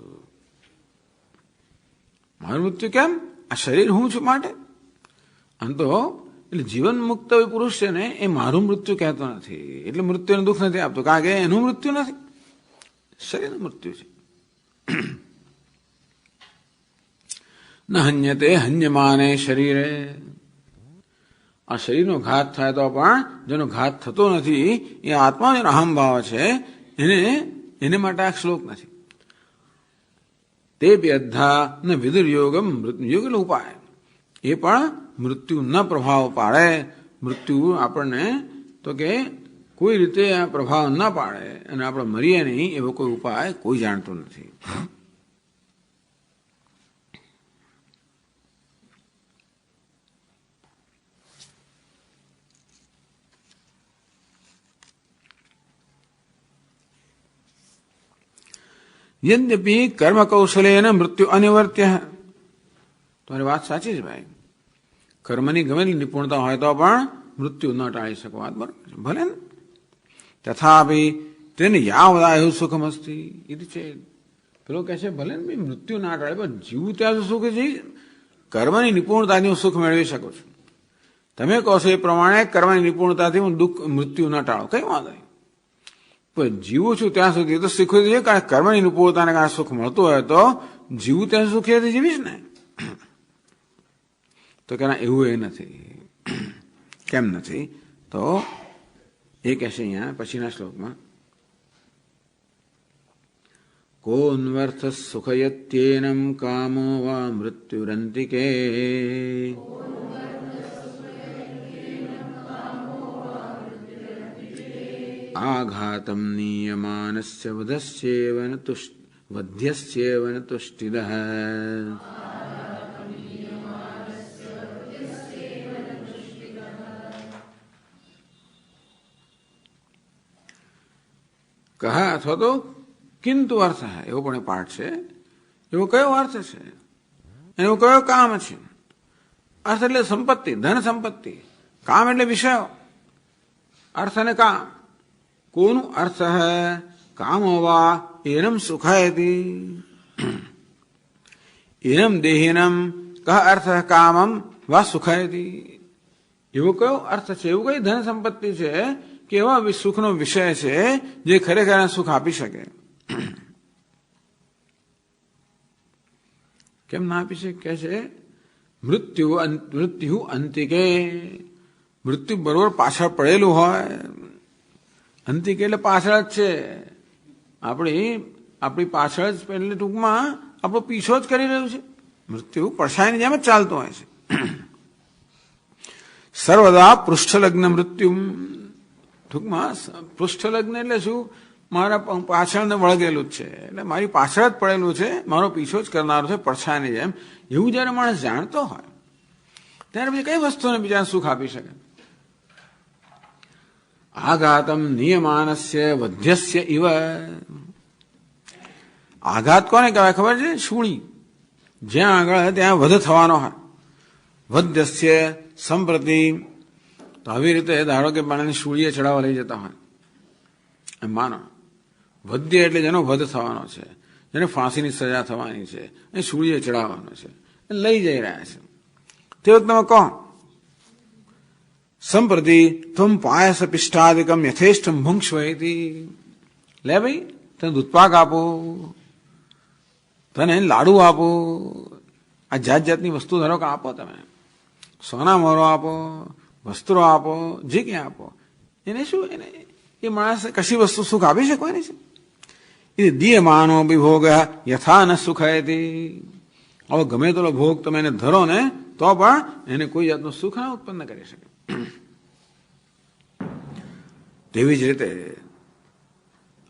મારું મૃત્યુ કેમ? આ શરીર હું છું માટે. આમ તો એટલે જીવન મુક્ત પુરુષ છે ને એ મારું મૃત્યુ કહેતો નથી, એટલે મૃત્યુને દુઃખ નથી આપતો, કારણ કે એનું મૃત્યુ નથી, શરીરનું મૃત્યુ છે. ન હન્યતે હન્યમાને શરીરે. આ શરીરનો ઘાત થાય તો પણ જેનો ઘાત થતો નથી એ આત્મા જેનો અહંભાવ છે એને માટે આ શ્લોક નથી. તે બી અધ્ધા ન વિદુર્યોગમ મૃત્યુયોગ એટલે ઉપાય. એ પણ મૃત્યુ ન પ્રભાવ પાડે. મૃત્યુ આપણને તો કે કોઈ રીતે આ પ્રભાવ ન પાડે અને આપણે મરીએ નહીં એવો કોઈ ઉપાય કોઈ જાણતો નથી. યદ્યપિ કર્મ કૌશલેન મૃત્યુ અનિવર્ત્ય. તમારી વાત સાચી છે ભાઈ. કર્મની ગમે નિપુણતા હોય તો પણ મૃત્યુ ન ટાળી શકો, વાત બરાબર છે. ભલે ને તથાપિ તેને યાવદાયુ સુખમસ્તી એ છે. પેલો કહે છે ભલે ને ભાઈ મૃત્યુ ના ટાળે પણ જીવું ત્યાં સુખ છે. કર્મની નિપુણતાથી હું સુખ મેળવી શકું છું. તમે કહો છો એ પ્રમાણે કર્મની નિપુણતાથી હું મૃત્યુ ન ટાળો, કઈ વાંધો નહીં. પણ જીવું છું ત્યાં સુધી તો શીખવું જોઈએ, કારણ કર્મની અનુકૂળતાને કારણે સુખ મળતું હોય તો જીવું ત્યાં સુખી જીવીશ ને. તો કે એવું એ નથી. કેમ નથી? તો એ કહેશે અહીંયા પછીના શ્લોકમાં, કોન્વર્થ સુખયત્યેનમ કામો વા મૃત્યુરંતિકે આઘાતમ નીયમાનસ્ય વધ્યસ્યેવ ન તુષ્ટિદઃ. કહા અથવા તો કિંતુ અર્થ એવો પણ પાઠ છે. એવો કયો અર્થ છે, એવો કયો કામ છે? અર્થ એટલે સંપત્તિ, ધન સંપત્તિ. કામ એટલે વિષયો. અર્થ અને કામ. કોનું અર્થ કામો વા એનમ સુખાયતી એનમ દેહિનમ કહ અર્થ કામમ વા સુખાયતી. એવો કયો અર્થ છે, એવું કઈ ધન સંપત્તિ છે કે એવા સુખનો વિષય છે જે ખરેખર સુખ આપી શકે? કેમ ના આપી શકે? કે છે મૃત્યુ અંતિકે. મૃત્યુ બરોબર પાછળ પડેલું હોય. અંતિકે એટલે પાછળ જ છે. આપણી પાછળ જ, એટલે ટૂંકમાં આપણો પીછો જ કરી રહ્યું છે. મૃત્યુ પડછાયાની જેમ જ ચાલતું હોય છે. સર્વદા પૃષ્ઠલગ્ન મૃત્યુ. ટૂંકમાં પૃષ્ઠલગ્ન એટલે શું? મારા પાછળને વળગેલું જ છે, એટલે મારી પાછળ જ પડેલું છે, મારો પીછો જ કરનારો છે પડછાયાની જેમ. એવું જયારે માણસ જાણતો હોય ત્યારે પછી કઈ વસ્તુને બીજાને સુખ આપી શકે? આઘાતમ નિયમાનસ્ય વધ્યસ્ય ઇવ. આઘાત કોને કહેવાય ખબર છે? શૂળી. જ્યાં આગળ ત્યાં વધ થવાનો હોય. વધ્યસ્ય સંપ્રતિ. તો આવી રીતે ધારો કે માણસને શૂળીએ ચડાવવા લઈ જતા હોય, એમ માનો. વધ્ય એટલે જેનો વધ થવાનો છે, જેને ફાંસીની સજા થવાની છે, એ શૂળીએ ચડાવવાનો છે, લઈ જઈ રહ્યા છે. તે વખતે તમે કહો સંપ્રતિ ત્વમ પાયસ પિષ્ટાદિકમ યથેષ્ટમ ભુંક્ષ્વેતિ. લે ભાઈ, તને દૂધપાક આપો, તને લાડુ આપો, આ જાત જાતની વસ્તુ ધારો કે આપો, તમે સોના મોરો આપો, વસ્ત્રો આપો, જે ક્યાં આપો. એને શું? એને એ માણસ કશી વસ્તુ સુખ આપી શકે નહીં છે. એ દીયમાનો વિભોગ યથા ન સુખાયતી. હવે ગમે તેલો ભોગ તમે એને ધરો ને તો પણ એને કોઈ જાતનું સુખ ના ઉત્પન્ન કરી શકે. તેવી જ રીતે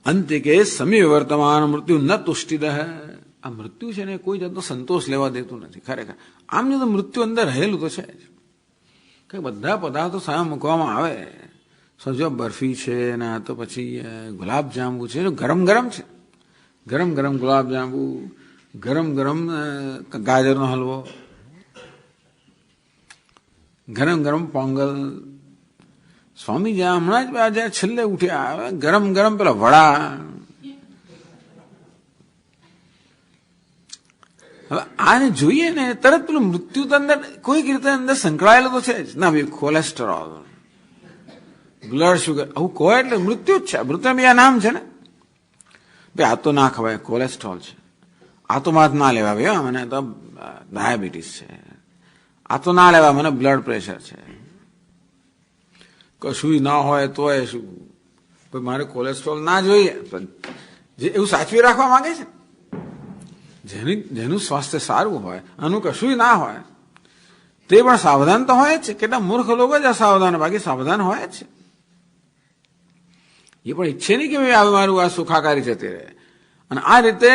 અંતિકે સમીપ વર્તમાન મૃત્યુ ન તુષ્ટિદઃ. આ મૃત્યુ છે ને કોઈ જાતનો સંતોષ લેવા દેતું નથી. ખરેખર આમ જો તો મૃત્યુ અંદર રહેલું તો છે જ. કે બધા પદાર્થો સામે મૂકવામાં આવે, સમજો બરફી છે ને, તો પછી ગુલાબ જાંબુ છે, ગરમ ગરમ છે. ગરમ ગરમ ગુલાબ જાંબુ, ગરમ ગરમ ગાજરનો હલવો, ગરમ ગરમ પોંગલ. સ્વામીજી હમણાં જ જયારે છેલ્લે ઉઠ્યા, ગરમ ગરમ પેલા વડા. હવે આને જોઈએ ને તરત પેલું મૃત્યુ તો અંદર કોઈક રીતે અંદર સંકળાયેલો તો છે જ. ના ભાઈ, કોલેસ્ટ્રોલ, બ્લડ શુગર, આવું કહો એટલે મૃત્યુ જ છે. મૃત્યુ બીજા નામ છે ને. ભાઈ આ તો ના ખવાય, કોલેસ્ટ્રોલ છે. આ તો મારે ના લેવા, ભાઈ મને તો ડાયાબિટીસ છે. આ તો ના લેવા, મને બ્લડ પ્રેશર છે. કશું ના હોય તોય શું, મારે કોલેસ્ટ્રોલ ના જોઈએ. જે એવું સાચવી રાખવા માંગે છે, જેનું સ્વાસ્થ્ય સારું હોય, આનું કશું ના હોય, તે પણ સાવધાન તો હોય જ છે. કેટલા મૂર્ખ લોકો જ અસાવધાન, બાકી સાવધાન હોય જ છે. એ પણ ઈચ્છે નહીં કે ભાઈ મારું આ સુખાકારી જતી રહે. અને આ રીતે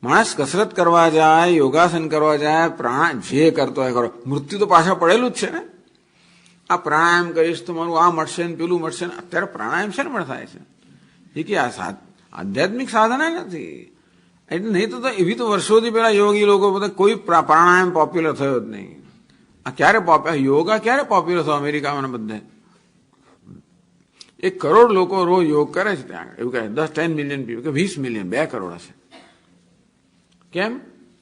માણસ કસરત કરવા જાય, યોગાસન કરવા જાય, પ્રાણાયામ જે કરતો હોય કરો, મૃત્યુ તો પાછા પડેલું જ છે ને. આ પ્રાણાયામ કરીશ તો મારું આ મળશે ને પેલું મળશે ને. અત્યારે પ્રાણાયામ છે ને પણ થાય છે એ કે આ આધ્યાત્મિક સાધના નથી. એટલે નહીં તો એવી તો વર્ષોથી પેલા યોગી લોકો બધા કોઈ પ્રાણાયામ પોપ્યુલર થયો જ નહીં. આ ક્યારે યોગા ક્યારે પોપ્યુલર થયો? અમેરિકામાં બધે 1 કરોડ લોકો રોજ યોગ કરે છે ત્યાં. એવું કહે 10 મિલિયન પીપલ કે 20 મિલિયન, 2 કરોડ હશે. કેમ?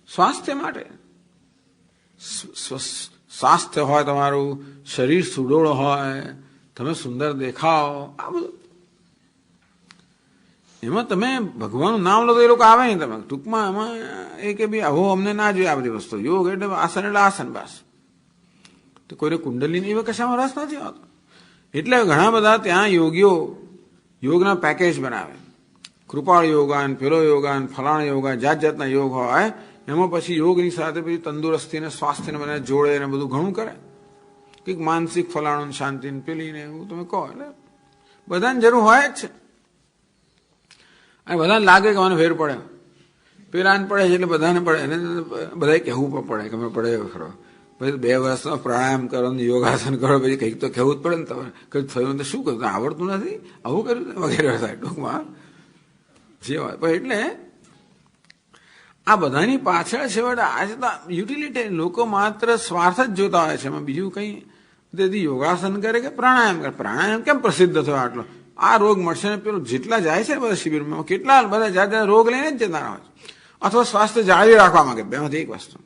સ્વાસ્થ્ય માટે. સ્વાસ્થ્ય હોય તમારું, શરીર સુડોળ હોય, તમે સુંદર દેખાઓ, આ બધું. એમાં તમે ભગવાનનું નામ લો તો એ લોકો આવે નહીં. તમે ટૂંકમાં એમાં એ કે ભાઈ આવો અમને ના જોઈએ આ બધી વસ્તુ. યોગ એટલે આસન બસ. તો કોઈને કુંડલીની એવા કશામાં રસ નથી આવતો. એટલે ઘણા બધા ત્યાં યોગીઓ યોગના પેકેજ બનાવે. કૃપાળ યોગાન, પેલો યોગાન, ફલાણા યોગા, જાત જાતના યોગ હોય. એમાં પછી યોગની સાથે પછી તંદુરસ્તીને સ્વાસ્થ્યને મને જોડે ને બધું ઘણું કરે. કંઈક માનસિક ફલાણું શાંતિ પેલી ને એવું તમે કહો એટલે બધાને જરૂર હોય જ છે. અને બધાને લાગે કે મને ફેર પડે, પેલાને પડે છે એટલે બધાને પડે. એને બધા કહેવું પણ પડે કે અમે પડે ખરો. પછી 2 વર્ષનો પ્રાણાયામ કરો ને યોગાસન કરો, પછી કંઈક તો કહેવું જ પડે ને. તમે કંઈક થયું તો શું કર્યું, આવડતું નથી, આવું કર્યું વગેરે થાય ટૂંકમાં જે હોય. પણ એટલે આ બધાની પાછળ છેવટે આજે તો યુટિલિટી લોકો માત્ર સ્વાર્થ જ જોતા હોય છે. એમાં બીજું કંઈ તેથી યોગાસન કરે કે પ્રાણાયામ કરે. પ્રાણાયામ કેમ પ્રસિદ્ધ થયો આટલો? આ રોગ મળશે ને પેલું જેટલા જાય છે ને બધા શિબિરમાં કેટલા બધા જાત જાત રોગ લઈને જ જતા હોય છે. અથવા સ્વાસ્થ્ય જાળવી રાખવા માંગે, બેમાંથી એક વસ્તુ.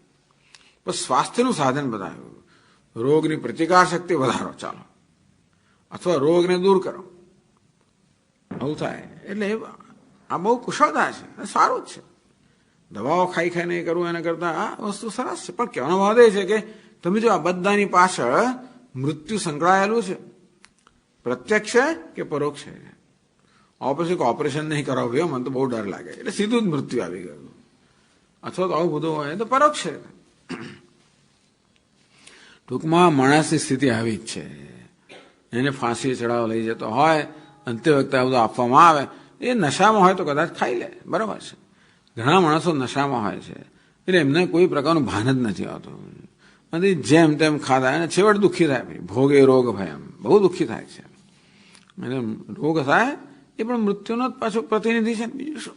પણ સ્વાસ્થ્યનું સાધન બતાવ્યું. રોગની પ્રતિકાર શક્તિ વધારો ચાલો, અથવા રોગને દૂર કરો, આવું થાય. એટલે આ બહુ કુશળતા છે, સારું જ છે. દવાઓ ખાઈ ખાઈને એ કરવું એના કરતા આ વસ્તુ સરસ છે. પણ કહેવાનો ભાવ એ છે કે તમે જો આ બધાની પાછળ મૃત્યુ સંકળાયેલું છે, પ્રત્યક્ષ છે કે પરોક્ષ છે. પછી ઓપરેશન નહીં કરાવ્યું મને તો બહુ ડર લાગે એટલે સીધું જ મૃત્યુ આવી ગયું. અથવા તો આવું બધું હોય તો પરોક્ષ છે. ટૂંકમાં માણસની સ્થિતિ આવી જ છે. એને ફાંસી ચડાવ લઈ જતો હોય, અંતે વખતે આ બધું આપવામાં આવે. એ નશામાં હોય તો કદાચ ખાઈ લે, બરાબર છે. ઘણા માણસો નશામાં હોય છે એટલે એમને કોઈ પ્રકારનું ભાન જ નથી આવતું. અને જેમ તેમ ખાધા અને છેવટ દુઃખી થાય. ભાઈ ભોગે રોગ ભાઈ એમ બહુ દુઃખી થાય છે. અને રોગ થાય એ પણ મૃત્યુનો જ પાછો પ્રતિનિધિ છે. બીજું શું?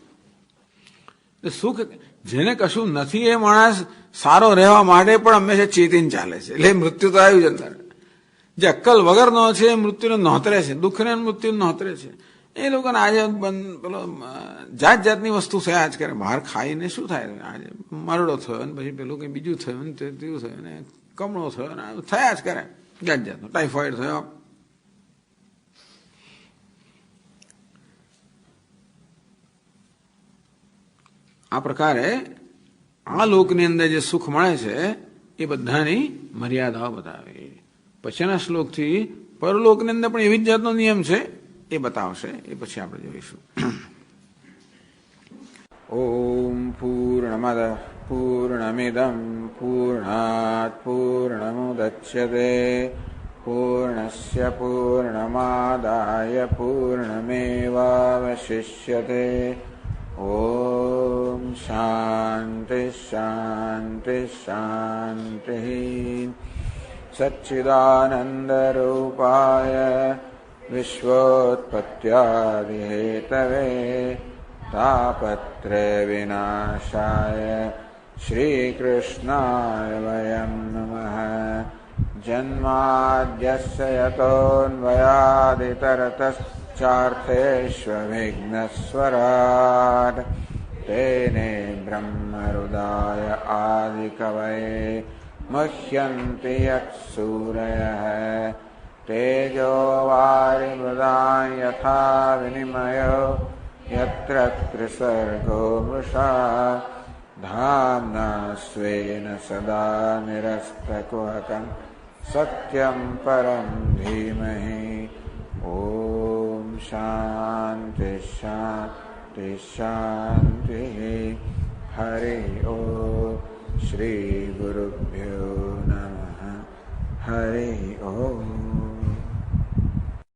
સુખ જેને કશું નથી એ માણસ સારો રહેવા માટે પણ હંમેશા ચેતીને ચાલે છે. એટલે મૃત્યુ તો આવ્યું જ અંદર. જે અક્કલ વગરનો છે એ મૃત્યુને નોતરે છે, દુઃખને મૃત્યુને નોતરે છે. એ લોકોને આજે પેલો જાત જાતની વસ્તુ થયા જ કરે. બહાર ખાઈને શું થાય? આજે મરડો થયો ને પછી પેલું કંઈ બીજું થયું ને તેવું થયું ને કમળો થયો ને થયા જ કરે. જાત જાતનો ટાઇફોઇડ થયો. આ પ્રકારે આ લોકની અંદર જે સુખ મળે છે એ બધાની મર્યાદાઓ બતાવે. પછીના શ્લોકથી પરલોકની અંદર પણ એવી જ જાતનો નિયમ છે એ બતાવશે. એ પછી આપણે જોઈશું. ઓમ પૂર્ણમદ પૂર્ણમિદં પૂર્ણાત પૂર્ણમુદચ્યતે પૂર્ણસ્ય પૂર્ણમાદાય પૂર્ણમેવાવશિષ્યતે. ઓમ શાંતિ શાંતિ શાંતિ. સચ્ચિદાનંદરૂપાય વિશ્વોત્પત્યાદિહેતવે તાપત્રય વિનાશાય શ્રીકૃષ્ણાય વયં નમઃ. જન્માદ્યસ્ય યતોન્વયાદિતરતશ્ચાર્થેષ્વવિઘ્નસ્વરાટ તેને બ્રહ્મહૃદાય આદિકવये મુહ્યन्ति યત્સૂરયः તેજો વારિમૃદાં યથા વિનિમયો યત્ર ત્રિસર્ગો મૃષા ધામ્ના સ્વેન સદા નિરસ્તકુહકં સત્યં પરમ ધીમહિ. ઓમ શાંતિ શાંતિ શાંતિ. હરિ ઓમ. શ્રી ગુરુભ્યો નમઃ.